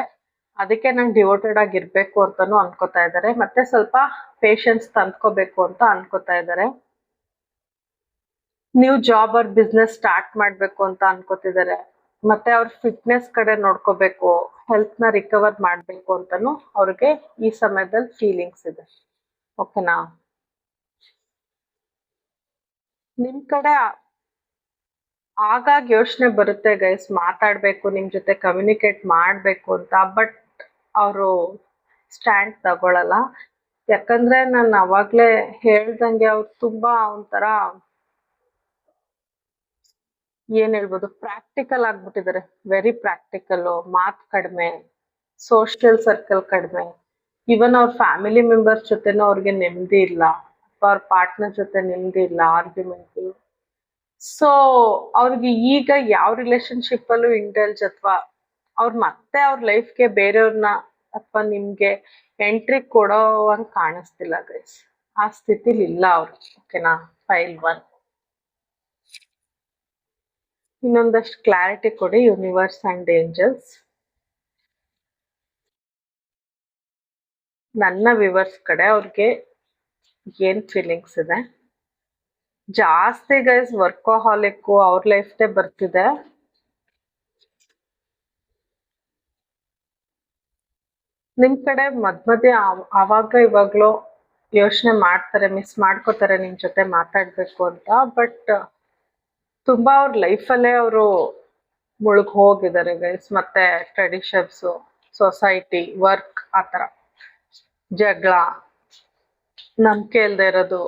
ಅದಕ್ಕೆ ನಾನು ಡಿವೋಟೆಡ್ ಆಗಿರ್ಬೇಕು ಅಂತಾನು ಅನ್ಕೋತಾ ಇದ್ದಾರೆ. ಮತ್ತೆ ಸ್ವಲ್ಪ ಪೇಶನ್ಸ್ ತಂದ್ಕೋಬೇಕು ಅಂತ ಅನ್ಕೋತಾ ಇದ್ದಾರೆ. ನ್ಯೂ ಜಾಬ್ ಅವ್ರ ಬಿಸ್ನೆಸ್ ಸ್ಟಾರ್ಟ್ ಮಾಡ್ಬೇಕು ಅಂತ ಅನ್ಕೋತಿದ್ದಾರೆ. ಮತ್ತೆ ಅವ್ರ ಫಿಟ್ನೆಸ್ ಕಡೆ ನೋಡ್ಕೋಬೇಕು, ಹೆಲ್ತ್ ನ ರಿಕವರ್ ಮಾಡ್ಬೇಕು ಅಂತಾನು ಅವ್ರಿಗೆ ಈ ಸಮಯದಲ್ಲಿ ಫೀಲಿಂಗ್ಸ್ ಇದೆ. ಓಕೆನಾ? ನಿಮ್ ಕಡೆ ಆಗಾಗ ಯೋಚನೆ ಬರುತ್ತೆ ಗೈಸ್, ಮಾತಾಡ್ಬೇಕು, ನಿಮ್ ಜೊತೆ ಕಮ್ಯುನಿಕೇಟ್ ಮಾಡ್ಬೇಕು ಅಂತ. ಬಟ್ ಅವರು ಸ್ಟ್ಯಾಂಡ್ ತಗೊಳಲ್ಲ. ಯಾಕಂದ್ರೆ ನಾನು ಅವಾಗ್ಲೇ ಹೇಳ್ದಂಗೆ ಅವ್ರು ತುಂಬಾ ಒಂಥರ ಏನ್ ಹೇಳ್ಬೋದು, ಪ್ರಾಕ್ಟಿಕಲ್ ಆಗ್ಬಿಟ್ಟಿದ್ದಾರೆ. ವೆರಿ ಪ್ರಾಕ್ಟಿಕಲ್, ಮಾತ್ ಕಡಿಮೆ, ಸೋಷಿಯಲ್ ಸರ್ಕಲ್ ಕಡಿಮೆ. ಇವನ್ ಅವ್ರ ಫ್ಯಾಮಿಲಿ ಮೆಂಬರ್ಸ್ ಜೊತೆನೂ ಅವ್ರಿಗೆ ನೆಮ್ಮದಿ ಇಲ್ಲ, ಅವ್ರ ಪಾರ್ಟ್ನರ್ ಜೊತೆ ನೆಮ್ಮದಿ ಇಲ್ಲ, ಆರ್ಗ್ಯುಮೆಂಟ್. ಸೊ ಅವ್ರಿಗೆ ಈಗ ಯಾವ ರಿಲೇಶನ್ಶಿಪ್ ಅಲ್ಲೂ ಇಂಡಲ್ಜ್, ಅಥವಾ ಅವ್ರ ಮತ್ತೆ ಅವ್ರ ಲೈಫ್ಗೆ ಬೇರೆಯವ್ರನ್ನ ಅಥವಾ ನಿಮ್ಗೆ ಎಂಟ್ರಿ ಕೊಡೋವಂಗ್ ಕಾಣಿಸ್ತಿಲ್ಲ ಗೈಸ್. ಆ ಸ್ಥಿತಿಲಿ ಇಲ್ಲ ಅವ್ರು. ಓಕೆನಾ? ಫೈಲ್ 1. ಇನ್ನೊಂದಷ್ಟು ಕ್ಲಾರಿಟಿ ಕೊಡಿ ಯೂನಿವರ್ಸ್ ಅಂಡ್ ಏಂಜಲ್ಸ್. ನನ್ನ ವ್ಯೂವರ್ಸ್ ಕಡೆ ಅವ್ರಿಗೆ ಏನ್ ಫೀಲಿಂಗ್ಸ್ ಇದೆ? ಜಾಸ್ತಿ ಗೈಸ್ ವರ್ಕೋಹಾಲಿಕ್ ಅವ್ರ ಲೈಫ್ಗೆ ಬರ್ತಿದೆ. ನಿಮ್ ಕಡೆ ಮಧ್ಯ ಆವಾಗ ಇವಾಗ್ಲೂ ಯೋಚನೆ ಮಾಡ್ತಾರೆ, ಮಿಸ್ ಮಾಡ್ಕೋತಾರೆ ನಿಮ್ ಜೊತೆ ಮಾತಾಡ್ಬೇಕು ಅಂತ. ಬಟ್ ತುಂಬಾ ಅವ್ರ ಲೈಫಲ್ಲೇ ಅವರು ಮುಳುಗ್ ಹೋಗಿದ್ದಾರೆ ಗೈಸ್. ಮತ್ತೆ ಟ್ರೆಡಿಷನ್ಸ್, ಸೊಸೈಟಿ, ವರ್ಕ್, ಆತರ ಜಗಳ, ನಂಬಿಕೆ ಇಲ್ದೇ ಇರೋದು.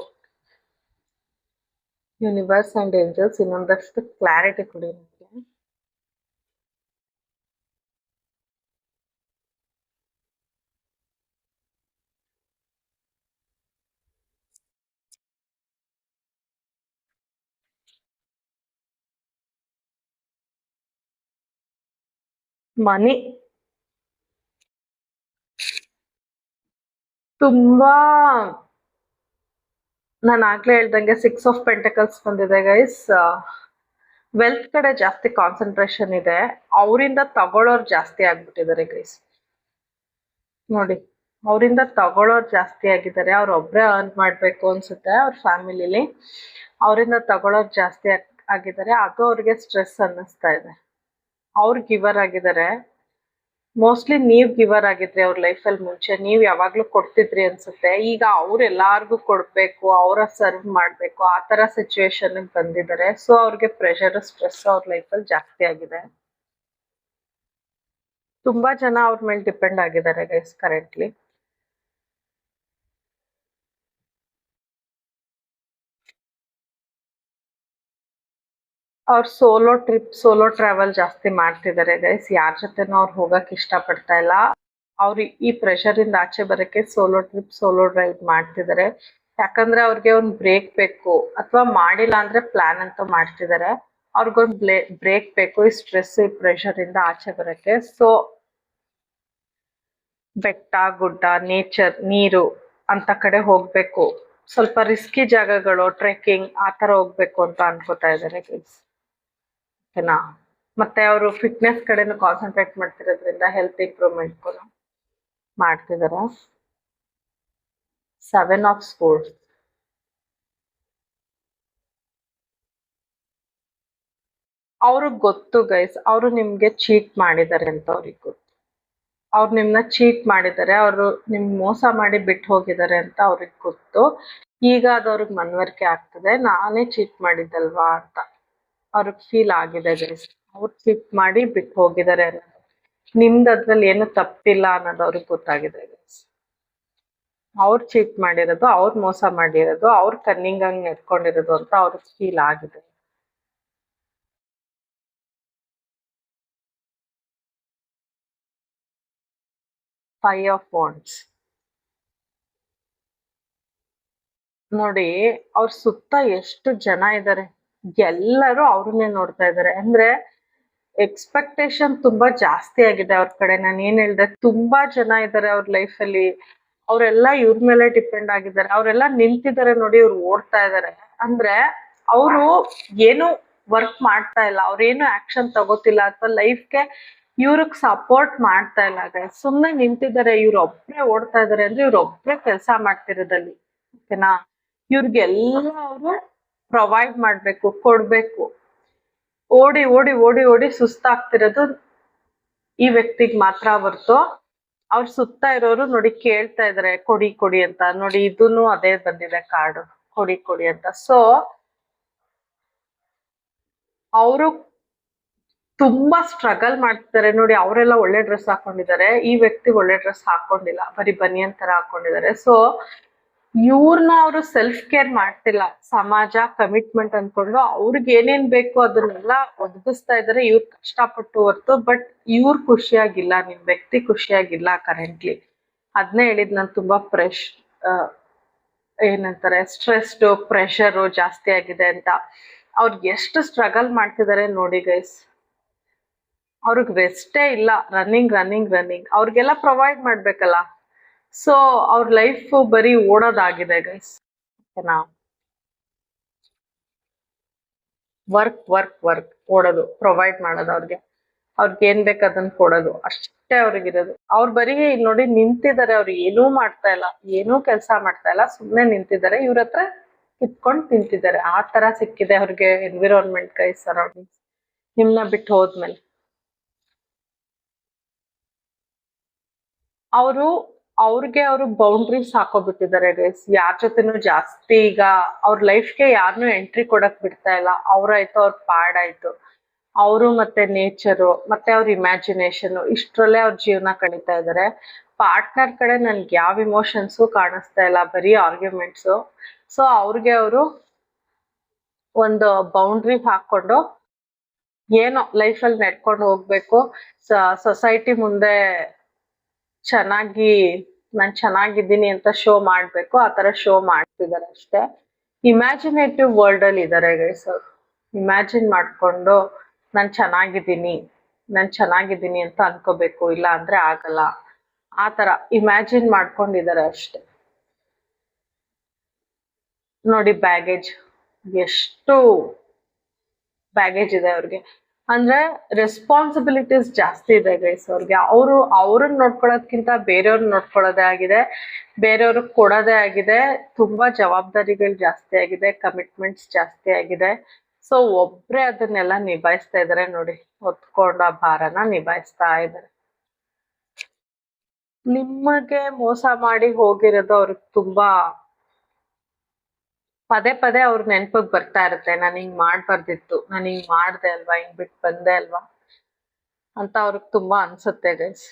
ಯೂನಿವರ್ಸ್ ಅಂಡ್ ಏಂಜಲ್ಸ್ ಇನ್ನೊಂದಷ್ಟು ಕ್ಲಾರಿಟಿ ಕೊಡಿ ನನಗೆ. ಮನಿ ತುಂಬಾ, ನಾನು ಆಗ್ಲೇ ಹೇಳ್ದಂಗೆ 6 ಆಫ್ ಪೆಂಟಕಲ್ಸ್ ಬಂದಿದೆ ಗೈಸ್. ವೆಲ್ತ್ ಕಡೆ ಜಾಸ್ತಿ ಕಾನ್ಸಂಟ್ರೇಷನ್ ಇದೆ, ಅವರಿಂದ ತಗೊಳ್ಳೋರು ಜಾಸ್ತಿ ಆಗ್ಬಿಟ್ಟಿದ್ದಾರೆ ಗೈಸ್. ನೋಡಿ, ಅವರಿಂದ ತಗೊಳ್ಳೋರು ಜಾಸ್ತಿ ಆಗಿದ್ದಾರೆ. ಅವ್ರೊಬ್ರೇ ಅರ್ನ್ ಮಾಡ್ಬೇಕು ಅನ್ಸುತ್ತೆ ಅವ್ರ ಫ್ಯಾಮಿಲಿಲಿ. ಅವರಿಂದ ತಗೊಳ್ಳೋರು ಜಾಸ್ತಿ ಆಗಿದ್ದಾರೆ. ಅದು ಅವ್ರಿಗೆ ಸ್ಟ್ರೆಸ್ ಅನ್ನಿಸ್ತಾ ಇದೆ. ಅವ್ರು ಗಿವರ್ ಆಗಿದ್ದಾರೆ. ಮೋಸ್ಟ್ಲಿ ನೀವ್ ಗಿವರ್ ಆಗಿದ್ರಿ ಅವ್ರ ಲೈಫಲ್ಲಿ ಮುಂಚೆ. ನೀವ್ ಯಾವಾಗ್ಲೂ ಕೊಡ್ತಿದ್ರಿ ಅನ್ಸುತ್ತೆ. ಈಗ ಅವ್ರು ಎಲ್ಲಾರ್ಗು ಕೊಡ್ಬೇಕು, ಅವರ ಸರ್ವ್ ಮಾಡ್ಬೇಕು, ಆ ತರ ಸಿಚುವೇಶನ್ ಬಂದಿದ್ದಾರೆ. ಸೊ ಅವ್ರಿಗೆ ಪ್ರೆಷರ್, ಸ್ಟ್ರೆಸ್ ಅವ್ರ ಲೈಫಲ್ಲಿ ಜಾಸ್ತಿ ಆಗಿದೆ. ತುಂಬಾ ಜನ ಅವ್ರ ಮೇಲೆ ಡಿಪೆಂಡ್ ಆಗಿದ್ದಾರೆ ಗೈಸ್ ಕರೆಂಟ್ಲಿ. ಅವ್ರ ಸೋಲೋ ಟ್ರಾವೆಲ್ ಜಾಸ್ತಿ ಮಾಡ್ತಿದ್ದಾರೆ ಗೈಸ್. ಯಾರ ಜೊತೆನೂ ಅವ್ರು ಹೋಗಕ್ ಇಷ್ಟ ಪಡ್ತಾ ಇಲ್ಲ. ಅವ್ರು ಈ ಪ್ರೆಷರ್ ಇಂದ ಆಚೆ ಬರಕ್ಕೆ ಸೋಲೋ ಡ್ರೈವ್ ಮಾಡ್ತಿದ್ದಾರೆ. ಯಾಕಂದ್ರೆ ಅವ್ರಿಗೆ ಒಂದ್ ಬ್ರೇಕ್ ಬೇಕು, ಅಥವಾ ಮಾಡಿಲ್ಲ ಅಂದ್ರೆ ಪ್ಲಾನ್ ಅಂತ ಮಾಡ್ತಿದ್ದಾರೆ. ಅವ್ರಿಗೊಂದ್ ಬ್ರೇಕ್ ಬೇಕು ಈ ಸ್ಟ್ರೆಸ್, ಈ ಪ್ರೆಷರ್ ಇಂದ ಆಚೆ ಬರಕ್ಕೆ. ಸೊ ಬೆಟ್ಟ, ಗುಡ್ಡ, ನೇಚರ್, ನೀರು ಅಂತ ಕಡೆ ಹೋಗ್ಬೇಕು. ಸ್ವಲ್ಪ ರಿಸ್ಕಿ ಜಾಗಗಳು, ಟ್ರೆಕ್ಕಿಂಗ್ ಆ ತರ ಹೋಗ್ಬೇಕು ಅಂತ ಅನ್ಕೋತಾ ಇದ್ದಾರೆ ಗೈಸ್. ಓಕೆನಾ? ಮತ್ತೆ ಅವರು ಫಿಟ್ನೆಸ್ ಕಡೆನೂ ಕಾನ್ಸಂಟ್ರೇಟ್ ಮಾಡ್ತಿರೋದ್ರಿಂದ ಹೆಲ್ತ್ ಇಂಪ್ರೂವ್ಮೆಂಟ್ ಕೂಡ ಮಾಡ್ತಿದ್ದಾರೆ. 7 ಆಫ್ ಸ್ಪೋರ್ಟ್ಸ್. ಅವ್ರಿಗೆ ಗೊತ್ತು ಗೈಸ್, ಅವರು ನಿಮ್ಗೆ ಚೀಟ್ ಮಾಡಿದ್ದಾರೆ ಅಂತ ಅವ್ರಿಗೆ ಗೊತ್ತು. ಅವ್ರು ನಿಮ್ನ ಚೀಟ್ ಮಾಡಿದ್ದಾರೆ, ಅವರು ನಿಮ್ ಮೋಸ ಮಾಡಿ ಬಿಟ್ಟು ಹೋಗಿದ್ದಾರೆ ಅಂತ ಅವ್ರಿಗೆ ಗೊತ್ತು. ಈಗ ಅದು ಅವ್ರಿಗೆ ಮನವರಿಕೆ ಆಗ್ತದೆ, ನಾನೇ ಚೀಟ್ ಮಾಡಿದ್ದಲ್ವಾ ಅಂತ ಅವ್ರಿಗೆ ಫೀಲ್ ಆಗಿದೆ ಗೈಸ್. ಅವ್ರು ಚೀಟ್ ಮಾಡಿ ಬಿಟ್ಟು ಹೋಗಿದ್ದಾರೆ ಅನ್ನೋದು, ನಿಮ್ದು ಅದ್ರಲ್ಲಿ ಏನು ತಪ್ಪಿಲ್ಲ ಅನ್ನೋದು ಅವ್ರಿಗೆ ಗೊತ್ತಾಗಿದೆ ಗೈಸ್. ಅವ್ರು ಚೀಟ್ ಮಾಡಿರೋದು, ಅವ್ರು ಮೋಸ ಮಾಡಿರೋದು, ಅವ್ರು ಕನ್ನಿಂಗ್ ಆಗಿ ನೆಡ್ಕೊಂಡಿರೋದು ಅಂತ ಅವ್ರಿಗೆ ಫೀಲ್ ಆಗಿದೆ. Five of wands. ನೋಡಿ ಅವ್ರ ಸುತ್ತ ಎಷ್ಟು ಜನ ಇದ್ದಾರೆ, ಎಲ್ಲರೂ ಅವ್ರನ್ನೇ ನೋಡ್ತಾ ಇದ್ದಾರೆ. ಅಂದ್ರೆ ಎಕ್ಸ್ಪೆಕ್ಟೇಷನ್ ತುಂಬಾ ಜಾಸ್ತಿ ಆಗಿದೆ ಅವ್ರ ಕಡೆ. ನಾನು ಏನ್ ಹೇಳ್ದೆ, ತುಂಬಾ ಜನ ಇದ್ದಾರೆ ಅವ್ರ ಲೈಫ್ ಅಲ್ಲಿ. ಅವರೆಲ್ಲ ಇವ್ರ ಮೇಲೆ ಡಿಪೆಂಡ್ ಆಗಿದ್ದಾರೆ. ಅವರೆಲ್ಲ ನಿಂತಿದ್ದಾರೆ ನೋಡಿ, ಇವ್ರು ಓಡ್ತಾ ಇದ್ದಾರೆ. ಅಂದ್ರೆ ಅವರು ಏನು ವರ್ಕ್ ಮಾಡ್ತಾ ಇಲ್ಲ, ಅವ್ರೇನು ಆಕ್ಷನ್ ತಗೋತಿಲ್ಲ, ಅಥವಾ ಲೈಫ್ಗೆ ಇವ್ರಿಗೆ ಸಪೋರ್ಟ್ ಮಾಡ್ತಾ ಇಲ್ಲ ಗೈಸ್. ಸುಮ್ನೆ ನಿಂತಿದ್ದಾರೆ. ಇವ್ರೊಬ್ರೆ ಓಡ್ತಾ ಇದಾರೆ ಅಂದ್ರೆ ಇವ್ರೊಬ್ರೆ ಕೆಲಸ ಮಾಡ್ತಿರೋದಲ್ಲಿ. ಓಕೆನಾ? ಇವ್ರಿಗೆಲ್ಲ ಅವರು ಪ್ರೊವೈಡ್ ಮಾಡ್ಬೇಕು, ಕೊಡ್ಬೇಕು. ಓಡಿ ಓಡಿ ಓಡಿ ಓಡಿ ಸುಸ್ತಾಗ್ತಿರೋದು ಈ ವ್ಯಕ್ತಿಗೆ ಮಾತ್ರ ಹೊರ್ತು ಅವ್ರ ಸುತ್ತ ಇರೋರು ನೋಡಿ ಕೇಳ್ತಾ ಇದಾರೆ ಕೊಡಿ ಕೊಡಿ ಅಂತ. ನೋಡಿ ಇದೂನು ಅದೇ ಬಂದಿದೆ ಕಾರ್ಡು, ಕೊಡಿ ಕೊಡಿ ಅಂತ. ಸೊ ಅವರು ತುಂಬಾ ಸ್ಟ್ರಗಲ್ ಮಾಡ್ತಿದ್ದಾರೆ ನೋಡಿ. ಅವರೆಲ್ಲ ಒಳ್ಳೆ ಡ್ರೆಸ್ ಹಾಕೊಂಡಿದ್ದಾರೆ, ಈ ವ್ಯಕ್ತಿ ಒಳ್ಳೆ ಡ್ರೆಸ್ ಹಾಕೊಂಡಿಲ್ಲ, ಬರೀ ಬನಿಯನ್ ತರ ಹಾಕೊಂಡಿದ್ದಾರೆ. ಸೊ ಇವ್ರನ್ನ ಅವರು ಸೆಲ್ಫ್ ಕೇರ್ ಮಾಡ್ತಿಲ್ಲ. ಸಮಾಜ, ಕಮಿಟ್ಮೆಂಟ್ ಅನ್ಕೊಂಡು ಅವ್ರಿಗೆ ಏನೇನ್ ಬೇಕು ಅದನ್ನೆಲ್ಲ ಒದಗಿಸ್ತಾ ಇದಾರೆ ಇವ್ರು ಕಷ್ಟಪಟ್ಟು ಹೊರ್ತು. ಬಟ್ ಇವ್ರು ಖುಷಿಯಾಗಿಲ್ಲ, ನಿಮ್ ವ್ಯಕ್ತಿ ಖುಷಿಯಾಗಿಲ್ಲ ಕರೆಂಟ್ಲಿ. ಅದ್ನೇ ಹೇಳಿದ್ ನಾನು, ತುಂಬಾ ಏನಂತಾರೆ, ಸ್ಟ್ರೆಸ್ಡ್, ಪ್ರೆಷರು ಜಾಸ್ತಿ ಆಗಿದೆ ಅಂತ. ಅವ್ರಿಗೆ ಎಷ್ಟು ಸ್ಟ್ರಗಲ್ ಮಾಡ್ತಿದ್ದಾರೆ ನೋಡಿ ಗೈಸ್. ಅವ್ರಿಗೆ ರೆಸ್ಟೇ ಇಲ್ಲ, ರನ್ನಿಂಗ್ ರನ್ನಿಂಗ್ ರನ್ನಿಂಗ್. ಅವ್ರಿಗೆಲ್ಲ ಪ್ರೊವೈಡ್ ಮಾಡ್ಬೇಕಲ್ಲ. ಸೊ ಅವ್ರ ಲೈಫ್ ಬರೀ ಓಡೋದಾಗಿದೆ ಗೈಸ್. ಓಕೆನಾ? ವರ್ಕ್ ವರ್ಕ್ ವರ್ಕ್, ಓಡೋದು, ಪ್ರೊವೈಡ್ ಮಾಡೋದು, ಅವ್ರಿಗೆ ಏನ್ ಬೇಕು ಅದನ್ನ ಕೊಡೋದು, ಅಷ್ಟೇ ಅವ್ರಿಗಿರೋದು. ಅವ್ರು ಬರೀ ನೋಡಿ ನಿಂತಿದ್ದಾರೆ. ಅವ್ರು ಏನೂ ಮಾಡ್ತಾ ಇಲ್ಲ, ಏನೂ ಕೆಲಸ ಮಾಡ್ತಾ ಇಲ್ಲ, ಸುಮ್ನೆ ನಿಂತಿದ್ದಾರೆ. ಇವ್ರ ಹತ್ರ ಕಿತ್ಕೊಂಡು ತಿಂತಿದ್ದಾರೆ. ಆ ತರ ಸಿಕ್ಕಿದೆ ಅವ್ರಿಗೆ ಎನ್ವಿರಾನ್ಮೆಂಟ್ ಗೈಸ್, ಸರೌಂಡಿಂಗ್ಸ್ ನಿಮ್ನ ಬಿಟ್ಟು ಹೋದ್ಮೇಲೆ. ಅವ್ರಿಗೆ ಅವರು ಬೌಂಡ್ರೀಸ್ ಹಾಕೋಬಿಟ್ಟಿದ್ದಾರೆ ಗೈಸ್. ಯಾರ ಜೊತೆನೂ ಜಾಸ್ತಿ ಈಗ ಅವ್ರ ಲೈಫ್ಗೆ ಯಾರನ್ನೂ ಎಂಟ್ರಿ ಕೊಡಕ್ ಬಿಡ್ತಾ ಇಲ್ಲ. ಅವ್ರಾಯ್ತು, ಅವ್ರ ಪಾಡಾಯ್ತು. ಅವರು ಮತ್ತೆ ನೇಚರು, ಮತ್ತೆ ಅವ್ರ ಇಮ್ಯಾಜಿನೇಷನ್, ಇಷ್ಟ್ರಲ್ಲೇ ಅವ್ರ ಜೀವನ ಕಳೀತಾ ಇದ್ದಾರೆ. ಪಾರ್ಟ್ನರ್ ಕಡೆ ನನ್ಗೆ ಯಾವ ಇಮೋಷನ್ಸು ಕಾಣಿಸ್ತಾ ಇಲ್ಲ, ಬರೀ ಆರ್ಗ್ಯುಮೆಂಟ್ಸು. ಸೊ ಅವ್ರಿಗೆ ಅವರು ಒಂದು ಬೌಂಡ್ರಿ ಹಾಕೊಂಡು ಏನೋ ಲೈಫಲ್ಲಿ ನಡ್ಕೊಂಡು ಹೋಗ್ಬೇಕು. ಸೊಸೈಟಿ ಮುಂದೆ ಚೆನ್ನಾಗಿ ನಾನು ಚೆನ್ನಾಗಿದ್ದೀನಿ ಅಂತ ಶೋ ಮಾಡ್ಬೇಕು, ಆ ತರ ಶೋ ಮಾಡ್ತಿದ್ದಾರೆ ಅಷ್ಟೇ. ಇಮ್ಯಾಜಿನೇಟಿವ್ ವರ್ಲ್ಡ್ ಅಲ್ಲಿ ಇದ್ದಾರೆ ಗೈಸ್. ಇಮ್ಯಾಜಿನ್ ಮಾಡ್ಕೊಂಡು ನಾನು ಚೆನ್ನಾಗಿದ್ದೀನಿ ಅಂತ ಅನ್ಕೋಬೇಕು, ಇಲ್ಲ ಅಂದ್ರೆ ಆಗಲ್ಲ. ಆ ತರ ಇಮ್ಯಾಜಿನ್ ಮಾಡ್ಕೊಂಡಿದ್ದಾರೆ ಅಷ್ಟೆ. ನೋಡಿ ಬ್ಯಾಗೇಜ್, ಎಷ್ಟು ಬ್ಯಾಗೇಜ್ ಇದೆ ಅವ್ರಿಗೆ. ಅಂದ್ರೆ ರೆಸ್ಪಾನ್ಸಿಬಿಲಿಟೀಸ್ ಜಾಸ್ತಿ ಇದೆ ಗೈಸ್ ಅವ್ರಿಗೆ. ಅವ್ರನ್ನ ನೋಡ್ಕೊಳ್ಳೋದ್ಕಿಂತ ಬೇರೆಯವ್ರನ್ನ ನೋಡ್ಕೊಳ್ಳೋದೇ ಆಗಿದೆ, ಬೇರೆಯವ್ರಿಗೆ ಕೊಡೋದೇ ಆಗಿದೆ. ತುಂಬಾ ಜವಾಬ್ದಾರಿಗಳು ಜಾಸ್ತಿ ಆಗಿದೆ, ಕಮಿಟ್ಮೆಂಟ್ಸ್ ಜಾಸ್ತಿ ಆಗಿದೆ. ಸೊ ಒಬ್ರೇ ಅದನ್ನೆಲ್ಲ ನಿಭಾಯಿಸ್ತಾ ಇದಾರೆ ನೋಡಿ, ಹೊತ್ಕೊಂಡ ಭಾರನ ನಿಭಾಯಿಸ್ತಾ ಇದಾರೆ. ನಿಮಗೆ ಮೋಸ ಮಾಡಿ ಹೋಗಿರೋದು ಅವ್ರಿಗೆ ತುಂಬಾ ಪದೇ ಪದೇ ಅವ್ರ ನೆನ್ಪಿಗೆ ಬರ್ತಾ ಇರುತ್ತೆ. ನಾನು ಹಿಂಗ್ ಮಾಡ್ಬಾರ್ದಿತ್ತು, ನಾನು ಹಿಂಗ್ ಮಾಡ್ದೆ ಅಲ್ವಾ, ಹಿಂಗ್ ಬಿಟ್ಟು ಬಂದೆ ಅಲ್ವಾ ಅಂತ ಅವ್ರಿಗೆ ತುಂಬಾ ಅನ್ಸುತ್ತೆ ಗೈಸ್.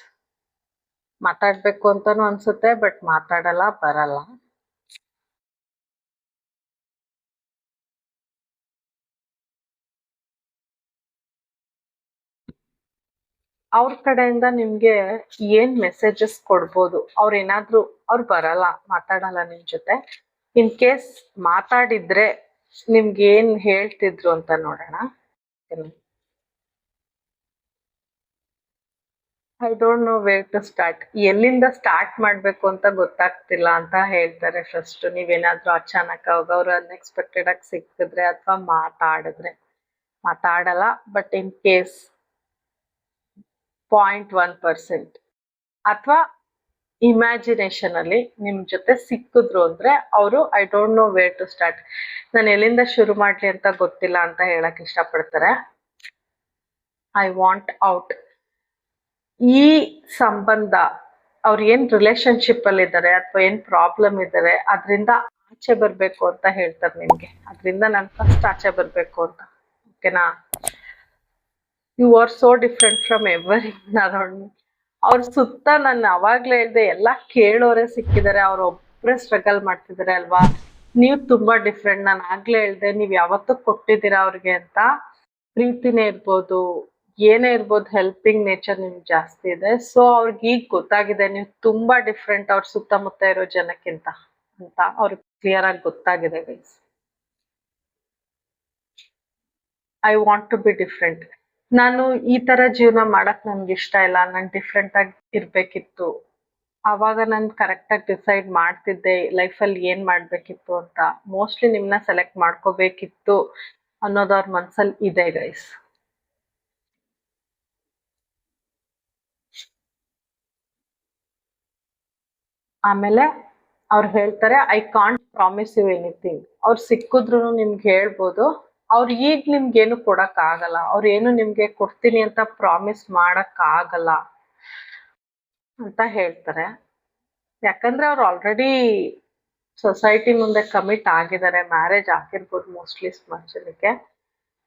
ಮಾತಾಡ್ಬೇಕು ಅಂತಾನು ಅನ್ಸುತ್ತೆ, ಬಟ್ ಮಾತಾಡಲ್ಲ, ಬರಲ್ಲ. ಅವ್ರ ಕಡೆಯಿಂದ ನಿಮ್ಗೆ ಏನ್ ಮೆಸೇಜಸ್ ಕೊಡ್ಬೋದು? ಅವ್ರು ಬರಲ್ಲ, ಮಾತಾಡಲ್ಲ ನಿಮ್ ಜೊತೆ. ಇನ್ ಕೇಸ್ ಮಾತಾಡಿದ್ರೆ ನಿಮ್ಗೆ ಏನ್ ಹೇಳ್ತಿದ್ರು ಅಂತ ನೋಡೋಣ. I don't know where to start. ಎಲ್ಲಿಂದ ಸ್ಟಾರ್ಟ್ ಮಾಡ್ಬೇಕು ಅಂತ ಗೊತ್ತಾಗ್ತಿಲ್ಲ ಅಂತ ಹೇಳ್ತಾರೆ. ಫಸ್ಟ್ ನೀವೇನಾದ್ರೂ ಅಚಾನಕ್ ಅವ್ರು ಅನ್ಎಕ್ಸ್ಪೆಕ್ಟೆಡ್ ಆಗಿ ಸಿಕ್ಕಿದ್ರೆ ಅಥವಾ ಮಾತಾಡಲ್ಲ. ಬಟ್ ಇನ್ ಕೇಸ್ 0.1% ಅಥವಾ ಇಮ್ಯಾಜಿನೇಷನ್ ಅಲ್ಲಿ ನಿಮ್ ಜೊತೆ ಸಿಕ್ಕಿದ್ರು ಅಂದ್ರೆ ಅವರು I don't know where to start, ನಾನು ಎಲ್ಲಿಂದ ಶುರು ಮಾಡ್ಲಿ ಅಂತ ಗೊತ್ತಿಲ್ಲ ಅಂತ ಹೇಳಕ್ ಇಷ್ಟಪಡ್ತಾರೆ. I want out. ಈ ಸಂಬಂಧ, ಅವ್ರು ಏನ್ ರಿಲೇಶನ್ಶಿಪ್ ಅಲ್ಲಿ ಇದ್ದಾರೆ ಅಥವಾ ಏನ್ ಪ್ರಾಬ್ಲಮ್ ಇದ್ದಾರೆ ಅದರಿಂದ ಆಚೆ ಬರ್ಬೇಕು ಅಂತ ಹೇಳ್ತಾರೆ ನಿಮ್ಗೆ. ಅದರಿಂದ ನಾನು ಫಸ್ಟ್ ಆಚೆ ಬರ್ಬೇಕು ಅಂತ. ಓಕೆನಾ? You are so different from every around me. ಅವ್ರ ಸುತ್ತ ನಾನು ಅವಾಗ್ಲೇ ಹೇಳ್ದೆ, ಎಲ್ಲ ಕೇಳೋರೆ ಸಿಕ್ಕಿದ್ದಾರೆ, ಒಬ್ರೇ ಸ್ಟ್ರಗಲ್ ಮಾಡ್ತಿದ್ದಾರೆ ಅಲ್ವಾ. ನೀವು ತುಂಬಾ ಡಿಫ್ರೆಂಟ್. ನಾನು ಆಗ್ಲೇ ಹೇಳ್ದೆ, ನೀವ್ ಯಾವತ್ತೂ ಕೊಟ್ಟಿದ್ದೀರಾ ಅವ್ರಿಗೆ ಅಂತ. ಪ್ರೀತಿನೇ ಇರ್ಬೋದು, ಏನೇ ಇರ್ಬೋದು, ಹೆಲ್ಪಿಂಗ್ ನೇಚರ್ ನಿಮ್ಗೆ ಜಾಸ್ತಿ ಇದೆ. ಸೊ ಅವ್ರಿಗೆ ಈಗ ಗೊತ್ತಾಗಿದೆ ನೀವು ತುಂಬಾ ಡಿಫ್ರೆಂಟ್ ಅವ್ರ ಸುತ್ತಮುತ್ತ ಇರೋ ಜನಕ್ಕಿಂತ ಅಂತ ಅವ್ರಿಗೆ ಕ್ಲಿಯರ್ ಆಗಿ ಗೊತ್ತಾಗಿದೆ guys. I want to be different. ನಾನು ಈ ತರ ಜೀವನ ಮಾಡಕ್ ನನ್ಗೆ ಇಷ್ಟ ಇಲ್ಲ, ನಾನು ಡಿಫ್ರೆಂಟ್ ಆಗಿ ಇರ್ಬೇಕಿತ್ತು. ಅವಾಗ ನಾನು ಕರೆಕ್ಟ್ ಆಗಿ ಡಿಸೈಡ್ ಮಾಡ್ತಿದ್ದೆ ಲೈಫಲ್ಲಿ ಏನ್ ಮಾಡ್ಬೇಕಿತ್ತು ಅಂತ. ಮೋಸ್ಟ್ಲಿ ನಿಮ್ನ ಸೆಲೆಕ್ಟ್ ಮಾಡ್ಕೋಬೇಕಿತ್ತು ಅನ್ನೋದು ಅವ್ರ ಮನ್ಸಲ್ಲಿ ಇದೆ ಗೈಸ್. ಆಮೇಲೆ ಅವ್ರು ಹೇಳ್ತಾರೆ, I can't promise you anything. ಅವ್ರು ಸಿಕ್ಕಿದ್ರು ನಿಮ್ಗೆ ಹೇಳ್ಬೋದು, ಅವ್ರು ಈಗ ನಿಮ್ಗೆ ಏನು ಕೊಡಕ್ ಆಗಲ್ಲ. ಅವ್ರು ಏನು ನಿಮ್ಗೆ ಕೊಡ್ತೀನಿ ಅಂತ ಪ್ರಾಮಿಸ್ ಮಾಡಕ್ ಆಗಲ್ಲ ಅಂತ ಹೇಳ್ತಾರೆ. ಯಾಕಂದ್ರೆ ಅವ್ರು ಆಲ್ರೆಡಿ ಸೊಸೈಟಿ ಮುಂದೆ ಕಮಿಟ್ ಆಗಿದ್ದಾರೆ, ಮ್ಯಾರೇಜ್ ಆಗಿರ್ಬೋದು ಮೋಸ್ಟ್ಲಿ ಸುಮಾರು ಜನಕ್ಕೆ.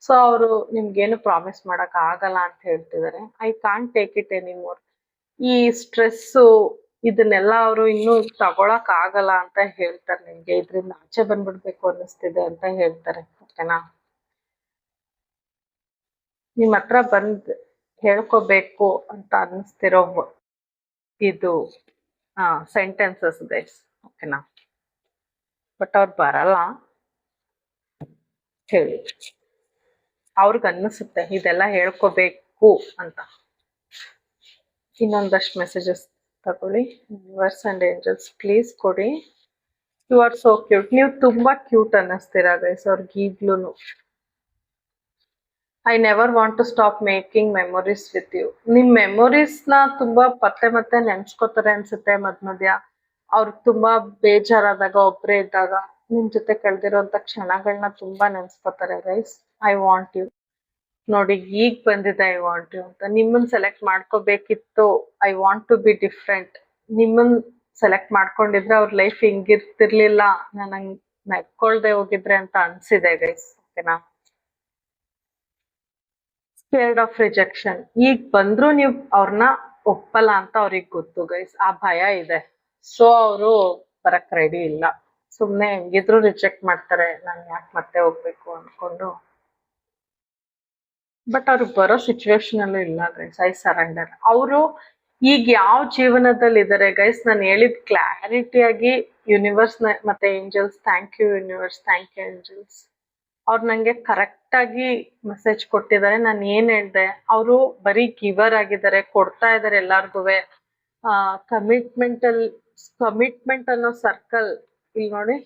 ಸೊ ಅವರು ನಿಮ್ಗೇನು ಪ್ರಾಮಿಸ್ ಮಾಡಕ್ ಆಗಲ್ಲ ಅಂತ ಹೇಳ್ತಿದ್ದಾರೆ. I can't take it anymore. ಈ ಸ್ಟ್ರೆಸ್ಸು ಇದನ್ನೆಲ್ಲ ಅವರು ಇನ್ನೂ ತಗೊಳಕ್ ಆಗಲ್ಲ ಅಂತ ಹೇಳ್ತಾರೆ ನಿಮ್ಗೆ. ಇದ್ರಿಂದ ಆಚೆ ಬಂದ್ಬಿಡ್ಬೇಕು ಅನ್ನಿಸ್ತಿದೆ ಅಂತ ಹೇಳ್ತಾರೆ. ಓಕೆನಾ? ನಿಮ್ ಹತ್ರ ಬಂದ್ ಹೇಳ್ಕೋಬೇಕು ಅಂತ ಅನ್ನಿಸ್ತಿರೋ ಇದು ಸೆಂಟೆನ್ಸಸ್ ಗೈಸ್. ಓಕೆನಾ? ಬಟ್ ಅವ್ರು ಬರಲ್ಲ, ಹೇಳಿ. ಅವ್ರಿಗೆ ಅನ್ನಿಸುತ್ತೆ ಇದೆಲ್ಲ ಹೇಳ್ಕೋಬೇಕು ಅಂತ. ಇನ್ನೊಂದಷ್ಟು ಮೆಸೇಜಸ್ ತಗೊಳ್ಳಿ. ಯೂನಿವರ್ಸ್ ಅಂಡ್ ಏಂಜಲ್ಸ್ ಪ್ಲೀಸ್ ಕೊಡಿ. You are so cute. ನೀವು ತುಂಬಾ ಕ್ಯೂಟ್ ಅನ್ನಿಸ್ತೀರಾ ಗೈಸ್ ಅವ್ರಿಗೆ ಈಗ್ಲೂ. I never want to stop making memories with you. ನಿಮ್ ಮೆಮೊರೀಸ್ನ ತುಂಬಾ ಮತ್ತೆ ನೆನ್ಸ್ಕೊತಾರೆ ಅನ್ಸುತ್ತೆ ಮಧ್ಯ. ಅವ್ರಿಗೆ ತುಂಬಾ ಬೇಜಾರಾದಾಗ, ಒಬ್ರೇ ಇದ್ದಾಗ ನಿಮ್ ಜೊತೆ ಕಳೆದಿರೋಂಥ ಕ್ಷಣಗಳನ್ನ ತುಂಬಾ ನೆನ್ಸ್ಕೊತಾರೆ ಗೈಸ್. I want you. ನೋಡಿ ಈಗ ಬಂದಿದೆ ಐ ವಾಂಟ್ ಯು ಅಂತ. ನಿಮ್ಮನ್ನ ಸೆಲೆಕ್ಟ್ ಮಾಡ್ಕೋಬೇಕಿತ್ತು. I want to be different. ನಿಮ್ಮನ್ನ ಸೆಲೆಕ್ಟ್ ಮಾಡ್ಕೊಂಡಿದ್ರೆ ಅವ್ರ ಲೈಫ್ ಹಿಂಗಿರ್ತಿರ್ಲಿಲ್ಲ, ನಾನು ಹಂಗ್ ನಡ್ಕೊಳ್ದೆ ಹೋಗಿದ್ರೆ ಅಂತ ಅನ್ಸಿದೆ ಗೈಸ್. ಓಕೆನಾ? Scared of rejection. ಈಗ ಬಂದ್ರು ನೀವು ಅವ್ರನ್ನ ಒಪ್ಪಲ್ಲ ಅಂತ ಅವ್ರಿಗೆ ಗೊತ್ತು ಗೈಸ್. ಆ ಭಯ ಇದೆ. ಸೊ ಅವರು ಬರಕ್ ರೆಡಿ ಇಲ್ಲ. ಸುಮ್ನೆ ಹೆಂಗಿದ್ರು ರಿಜೆಕ್ಟ್ ಮಾಡ್ತಾರೆ, ನಾನು ಯಾಕೆ ಮತ್ತೆ ಹೋಗ್ಬೇಕು ಅನ್ಕೊಂಡು. ಬಟ್ ಅವ್ರಿಗೆ ಬರೋ ಸಿಚುವೇಶನ್ ಅಲ್ಲೂ ಇಲ್ಲ ಗೈಸ್. I surrender. ಅವರು ಈಗ ಯಾವ ಜೀವನದಲ್ಲಿ ಇದ್ದಾರೆ ಗೈಸ್, ನಾನು ಹೇಳಿದ ಕ್ಲಾರಿಟಿಯಾಗಿ ಯೂನಿವರ್ಸ್ ಮತ್ತೆ angels, thank you universe, thank you angels. ಅವ್ರು ನಂಗೆ ಕರೆಕ್ಟ್ ಆಗಿ ಮೆಸೇಜ್ ಕೊಟ್ಟಿದ್ದಾರೆ. ನಾನು ಏನ್ ಹೇಳ್ದೆ, ಅವರು ಬರೀ ಗಿವರ್ ಆಗಿದ್ದಾರೆ, ಕೊಡ್ತಾ ಇದಾರೆ ಎಲ್ಲಾರ್ಗು. ಕಮಿಟ್ಮೆಂಟ್ ಅನ್ನೋ ಸರ್ಕಲ್ ಇಲ್ಲಿ ನೋಡಿ.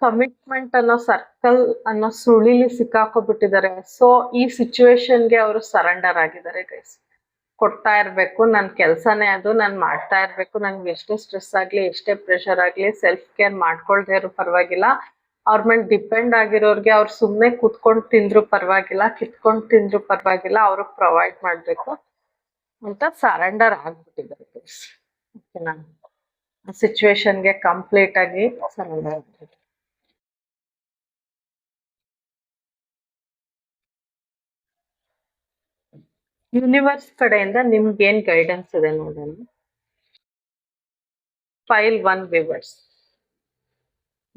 ಕಮಿಟ್ಮೆಂಟ್ ಅನ್ನೋ ಸರ್ಕಲ್ ಅನ್ನೋ ಸುಳಿಲಿ ಸಿಕ್ಕಾಕೊಬಿಟ್ಟಿದ್ದಾರೆ. ಸೊ ಈ ಸಿಚುವೇಶನ್ಗೆ ಅವರು ಸರೆಂಡರ್ ಆಗಿದ್ದಾರೆ ಗೈಸ್. ಕೊಡ್ತಾ ಇರ್ಬೇಕು, ನನ್ನ ಕೆಲ್ಸನೇ ಅದು, ನಾನು ಮಾಡ್ತಾ ಇರ್ಬೇಕು. ನನ್ಗೆ ಎಷ್ಟೇ ಸ್ಟ್ರೆಸ್ ಆಗ್ಲಿ, ಎಷ್ಟೇ ಪ್ರೆಷರ್ ಆಗ್ಲಿ, ಸೆಲ್ಫ್ ಕೇರ್ ಮಾಡ್ಕೊಳ್ದೇ ಇರೋ ಪರವಾಗಿಲ್ಲ. ಅವ್ರ ಮೇಲೆ ಡಿಪೆಂಡ್ ಆಗಿರೋರ್ಗೆ ಅವ್ರು ಸುಮ್ಮನೆ ಕೂತ್ಕೊಂಡು ತಿಂದ್ರು ಪರವಾಗಿಲ್ಲ, ಕಿತ್ಕೊಂಡು ತಿಂದ್ರು ಪರವಾಗಿಲ್ಲ, ಅವ್ರಿಗೆ ಪ್ರೊವೈಡ್ ಮಾಡ್ಬೇಕು ಅಂತ ಸರೆಂಡರ್ ಆಗ್ಬಿಟ್ಟಿದ್ದಾರೆ ಗೈಸ್. ಓಕೆನಾ, ಸಿಚುವೇಶನ್ಗೆ ಕಂಪ್ಲೀಟ್ ಆಗಿ ಸರೆಂಡರ್ ಆಗ್ಬಿಟ್ಟಿದ್ದಾರೆ. ಯೂನಿವರ್ಸ್ ಕಡೆಯಿಂದ ನಿಮ್ಗೆ ಏನ್ ಗೈಡೆನ್ಸ್ ಇದೆ ನೋಡೋಣ. Pile 1 viewers.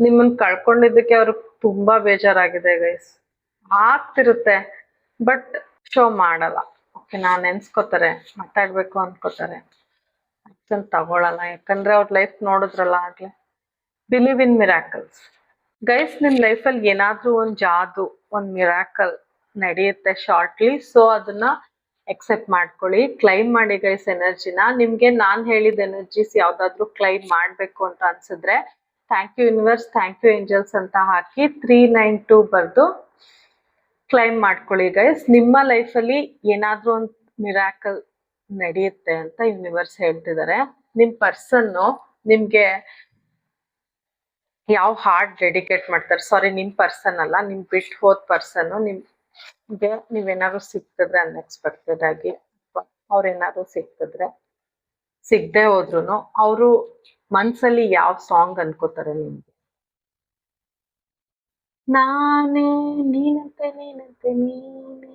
ನಿಮ್ಮನ್ನ ಕಳ್ಕೊಂಡಿದ್ದಕ್ಕೆ ಅವ್ರಿಗೆ ತುಂಬಾ ಬೇಜಾರಾಗಿದೆ ಗೈಸ್. ಆಗ್ತಿರುತ್ತೆ ಬಟ್ ಶೋ ಮಾಡಲ್ಲ. ಓಕೆ, ನಾನ್ ನೆನ್ಸ್ಕೊತಾರೆ, ಮಾತಾಡ್ಬೇಕು ಅನ್ಕೋತಾರೆ, ಆಕ್ಷನ್ ತಗೊಳಲ್ಲ. ಯಾಕಂದ್ರೆ ಅವ್ರ ಲೈಫ್ ನೋಡಿದ್ರಲ್ಲ ಆಗ್ಲೇ. Believe in miracles guys. ನಿಮ್ ಲೈಫಲ್ಲಿ ಏನಾದ್ರೂ ಒಂದ್ ಜಾದು, ಒಂದ್ ಮಿರಾಕಲ್ ನಡೆಯುತ್ತೆ ಶಾರ್ಟ್ಲಿ. ಸೊ ಅದನ್ನ ಎಕ್ಸೆಪ್ಟ್ ಮಾಡ್ಕೊಳ್ಳಿ, ಕ್ಲೈಮ್ ಮಾಡಿ ಗೈಸ್ ಎನರ್ಜಿನ. ನಿಮ್ಗೆ ನಾನ್ ಹೇಳಿದ ಎನರ್ಜೀಸ್ ಯಾವ್ದಾದ್ರು ಕ್ಲೈಮ್ ಮಾಡ್ಬೇಕು ಅಂತ ಅನ್ಸಿದ್ರೆ thank you universe, thank you angels ಅಂತ ಹಾಕಿ 392 ಬರ್ದು ಕ್ಲೈಮ್ ಮಾಡ್ಕೊಳ್ಳಿ ಗೈಸ್. ನಿಮ್ಮ ಲೈಫಲ್ಲಿ ಏನಾದ್ರೂ ಒಂದು ಮಿರಾಕಲ್ ನಡೆಯುತ್ತೆ ಅಂತ ಯೂನಿವರ್ಸ್ ಹೇಳ್ತಿದ್ದಾರೆ. ನಿಮ್ ಪರ್ಸನ್ನು ನಿಮ್ಗೆ ಯಾವ ಹಾರ್ಟ್ ಡೆಡಿಕೇಟ್ ಮಾಡ್ತಾರೆ, ಸಾರಿ ನಿಮ್ ಪರ್ಸನ್ ಅಲ್ಲ, ನಿಮ್ ಬಿಟ್ಟು ಹೋದ್ ಪರ್ಸನ್ ನಿಮ್ಗೆ ನೀವೇನಾದ್ರು ಸಿಕ್ತಿದ್ರೆ ಅನ್ಎಕ್ಸ್ಪೆಕ್ಟೆಡ್ ಆಗಿ, ಅವ್ರೇನಾದ್ರು ಸಿಕ್ತಿದ್ರೆ, ಸಿಗದೆ ಹೋದ್ರು ಅವರು ಮನ್ಸಲ್ಲಿ ಯಾವ ಸಾಂಗ್ ಅನ್ಕೋತಾರೆ ನಿಮ್ಗೆ? ನಾನೇ ನೀನಂತೆ ನೀನಂತೆ ನೀನೇ.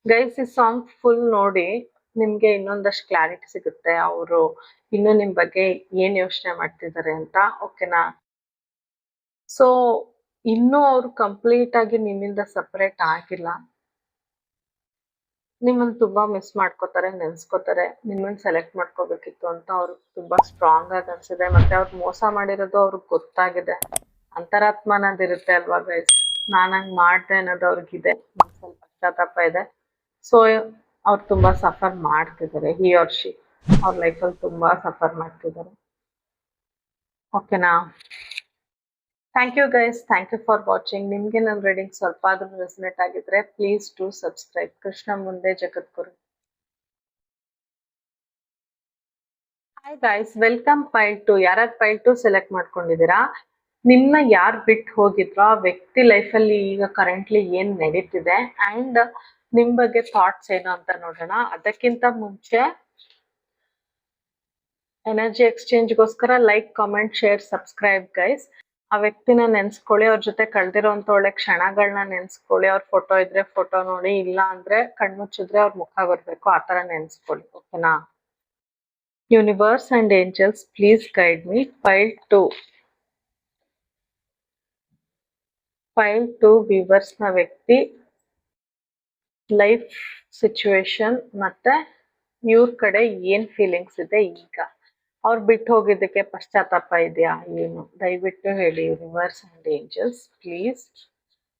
ಗೈಸ್ ಈ ಸಾಂಗ್ ಫುಲ್ ನೋಡಿ, ನಿಮ್ಗೆ ಇನ್ನೊಂದಷ್ಟು ಕ್ಲಾರಿಟಿ ಸಿಗುತ್ತೆ ಅವರು ಇನ್ನು ನಿಮ್ ಬಗ್ಗೆ ಏನ್ ಯೋಚನೆ ಮಾಡ್ತಿದ್ದಾರೆ ಅಂತ. ಓಕೆನಾ, ಸೊ ಇನ್ನೂ ಅವ್ರು ಕಂಪ್ಲೀಟ್ ಆಗಿ ನಿಮ್ಮಿಂದ ಸಪರೇಟ್ ಆಗಿಲ್ಲ. ನಿಮ್ಮನ್ನ ತುಂಬಾ ಮಿಸ್ ಮಾಡ್ಕೋತಾರೆ, ನೆನ್ಸ್ಕೋತಾರೆ. ನಿಮ್ಮನ್ನ ಸೆಲೆಕ್ಟ್ ಮಾಡ್ಕೋಬೇಕಿತ್ತು ಅಂತ ಅವ್ರಿಗೆ ತುಂಬಾ ಸ್ಟ್ರಾಂಗ್ ಆಗಿ ಅನ್ಸಿದೆ. ಮತ್ತೆ ಅವ್ರು ಮೋಸ ಮಾಡಿರೋದು ಅವ್ರಿಗೆ ಗೊತ್ತಾಗಿದೆ. ಅಂತರಾತ್ಮ ಅನ್ನೋದಿರುತ್ತೆ ಅಲ್ವಾ ಗೈಸ್, ನಾನು ಹಂಗ್ ಮಾಡ್ದೆ ಅನ್ನೋದು ಅವ್ರಿಗಿದೆ, ಸ್ವಲ್ಪ ಪಶ್ಚಾತ್ತಾಪ ಇದೆ. ಸೊ ಅವ್ರು ತುಂಬಾ ಸಫರ್ ಮಾಡ್ತಿದ್ದಾರೆ. ಹಿ ಆರ್ ಶಿ ಅವ್ರ ಲೈಫಲ್ಲಿ ತುಂಬಾ ಸಫರ್ ಮಾಡ್ತಿದ್ದಾರೆ. ಓಕೆನಾ, thank you guys, thank you for watching. ನಿಮ್ಗೆ ನನ್ನ ರೀಡಿಂಗ್ ಸ್ವಲ್ಪ ಆದ್ರೂ ರೆಸನೇಟ್ ಆಗಿದ್ರೆ ಪ್ಲೀಸ್ ಟು ಸಬ್ಸ್ಕ್ರೈಬ್. ಕೃಷ್ಣ ಮುಂದೆ ಜಗದ್ಗುರು. Hi guys, welcome pile 2. ಯಾರ್ಯಾರು ಫೈಲ್ 2 ಸೆಲೆಕ್ಟ್ ಮಾಡ್ಕೊಂಡಿದ್ದೀರಾ, ನಿಮ್ನ ಯಾರು ಬಿಟ್ಟು ಹೋಗಿದ್ರು ಆ ವ್ಯಕ್ತಿ ಲೈಫಲ್ಲಿ ಈಗ ಕರೆಂಟ್ಲಿ ಏನ್ ನಡೀತಿದೆ ಅಂಡ್ ನಿಮ್ ಬಗ್ಗೆ ಥಾಟ್ಸ್ ಏನು ಅಂತ ನೋಡೋಣ. ಅದಕ್ಕಿಂತ ಮುಂಚೆ ಎನರ್ಜಿ ಎಕ್ಸ್ಚೇಂಜ್ಗೋಸ್ಕರ like, comment, share, subscribe guys. ಆ ವ್ಯಕ್ತಿನ ನೆನ್ಸ್ಕೊಳ್ಳಿ, ಅವ್ರ ಜೊತೆ ಕಳ್ದಿರೋಂಥ ಒಳ್ಳೆ ಕ್ಷಣಗಳನ್ನ ನೆನ್ಸ್ಕೊಳ್ಳಿ. ಅವ್ರ ಫೋಟೋ ಇದ್ರೆ ಫೋಟೋ ನೋಡಿ, ಇಲ್ಲ ಅಂದ್ರೆ ಕಣ್ಮುಚ್ಚಿದ್ರೆ ಅವ್ರ ಮುಖ ಬರ್ಬೇಕು, ಆ ತರ ನೆನ್ಸ್ಕೊಳ್ಳಿ. ಓಕೆನಾ. Universe and angels please guide me. File 2 viewers ನ ವ್ಯಕ್ತಿ ಲೈಫ್ ಸಿಚುವೇಶನ್ ಮತ್ತೆ ಇವ್ರ ಕಡೆ ಏನ್ ಫೀಲಿಂಗ್ಸ್ ಇದೆ ಈಗ, ಅವ್ರು ಬಿಟ್ಟು ಹೋಗಿದ್ದಕ್ಕೆ ಪಶ್ಚಾತ್ತಾಪ ಇದೆಯಾ ಏನು, ದಯವಿಟ್ಟು ಹೇಳಿ universe and angels please.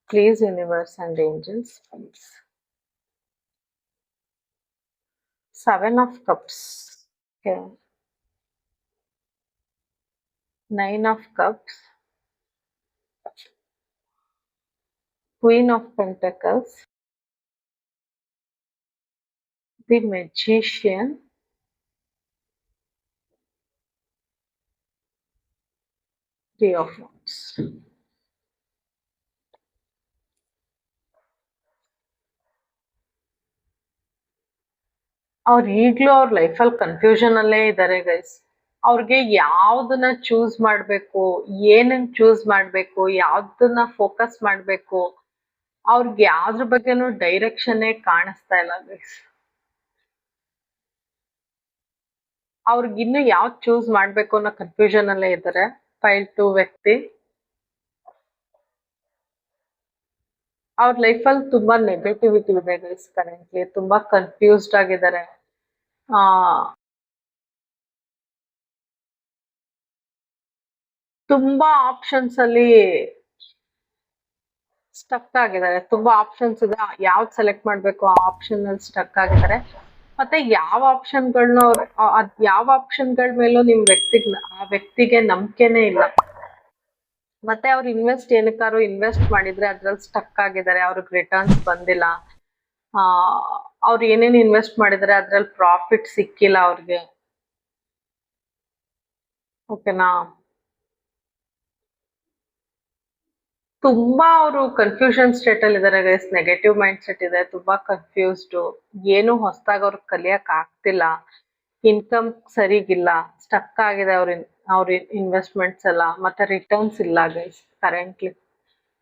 Please universe and angels please. 7 of cups, okay. 9 of cups, Queen of Pentacles, the Magician, Three of Wands. ಅವ್ರು ಈಗ್ಲೂ ಅವ್ರ ಲೈಫಲ್ಲಿ ಕನ್ಫ್ಯೂಷನ್ ಅಲ್ಲೇ ಇದ್ದಾರೆ ಗೈಸ್. ಅವ್ರಿಗೆ ಯಾವ್ದನ್ನ ಚೂಸ್ ಮಾಡ್ಬೇಕು, ಏನನ್ನ ಚೂಸ್ ಮಾಡ್ಬೇಕು, ಯಾವ್ದನ್ನ ಫೋಕಸ್ ಮಾಡ್ಬೇಕು, ಅವ್ರಿಗೆ ಯಾವ್ದ್ರ ಬಗ್ಗೆನೂ ಡೈರೆಕ್ಷನ್ನೇ ಕಾಣಿಸ್ತಾ ಇಲ್ಲ ಗೈಸ್. ಅವ್ರಿಗಿನ್ನು ಯಾವ್ದು ಚೂಸ್ ಮಾಡ್ಬೇಕು ಅನ್ನೋ ಕನ್ಫ್ಯೂಷನ್ ಅಲ್ಲೇ ಇದ್ದಾರೆ ಫೈಲ್ 2 ವ್ಯಕ್ತಿ. ಅವ್ರ ಲೈಫಲ್ಲಿ ತುಂಬಾ ನೆಗೆಟಿವಿಟಿ ಇದೆ ಗೈಸ್ ಕರೆಂಟ್ಲಿ. ತುಂಬಾ ಕನ್ಫ್ಯೂಸ್ಡ್ ಆಗಿದ್ದಾರೆ. ತುಂಬಾ ಆಪ್ಷನ್ಸ್ ಅಲ್ಲಿ ಸ್ಟಕ್ ಆಗಿದ್ದಾರೆ. ತುಂಬಾ ಆಪ್ಷನ್ಸ್ ಇದೆ, ಯಾವ್ದು ಸೆಲೆಕ್ಟ್ ಮಾಡ್ಬೇಕು ಆ ಆಪ್ಷನ್ ಅಲ್ಲಿ ಸ್ಟಕ್ ಆಗಿದ್ದಾರೆ. ಮತ್ತೆ ಯಾವ ಆಪ್ಷನ್ಗಳನ್ನ ಯಾವ ಆಪ್ಷನ್ಗಳ ಮೇಲೂ ಆ ವ್ಯಕ್ತಿಗೆ ನಂಬಿಕೆನೇ ಇಲ್ಲ. ಮತ್ತೆ ಅವ್ರು ಏನಕ್ಕಾದ್ರು ಇನ್ವೆಸ್ಟ್ ಮಾಡಿದ್ರೆ ಅದ್ರಲ್ಲಿ ಸ್ಟಕ್ ಆಗಿದ್ದಾರೆ, ಅವ್ರಿಗೆ ರಿಟರ್ನ್ಸ್ ಬಂದಿಲ್ಲ. ಆ ಅವ್ರು ಏನೇನ್ ಇನ್ವೆಸ್ಟ್ ಮಾಡಿದ್ರೆ ಅದ್ರಲ್ಲಿ ಪ್ರಾಫಿಟ್ ಸಿಕ್ಕಿಲ್ಲ ಅವ್ರಿಗೆ. ಓಕೆನಾ? ತುಂಬಾ ಅವರು ಕನ್ಫ್ಯೂಷನ್ ಸ್ಟೇಟ್ ಅಲ್ಲಿ ಇದಾರೆ ಗೈಸ್. ನೆಗೆಟಿವ್ ಮೈಂಡ್ ಸೆಟ್ ಇದೆ, ತುಂಬಾ ಕನ್ಫ್ಯೂಸ್ಡ್. ಏನು ಹೊಸದಾಗಿ ಅವ್ರಿಗೆ ಕಲಿಯಕ್ ಆಗ್ತಿಲ್ಲ. ಇನ್ಕಮ್ ಸರಿಗಿಲ್ಲ, ಸ್ಟಕ್ ಆಗಿದೆ ಅವ್ರ ಇನ್ವೆಸ್ಟ್ಮೆಂಟ್ಸ್ ಎಲ್ಲ, ಮತ್ತೆ ರಿಟರ್ನ್ಸ್ ಇಲ್ಲ ಗೈಸ್ ಕರೆಂಟ್ಲಿ.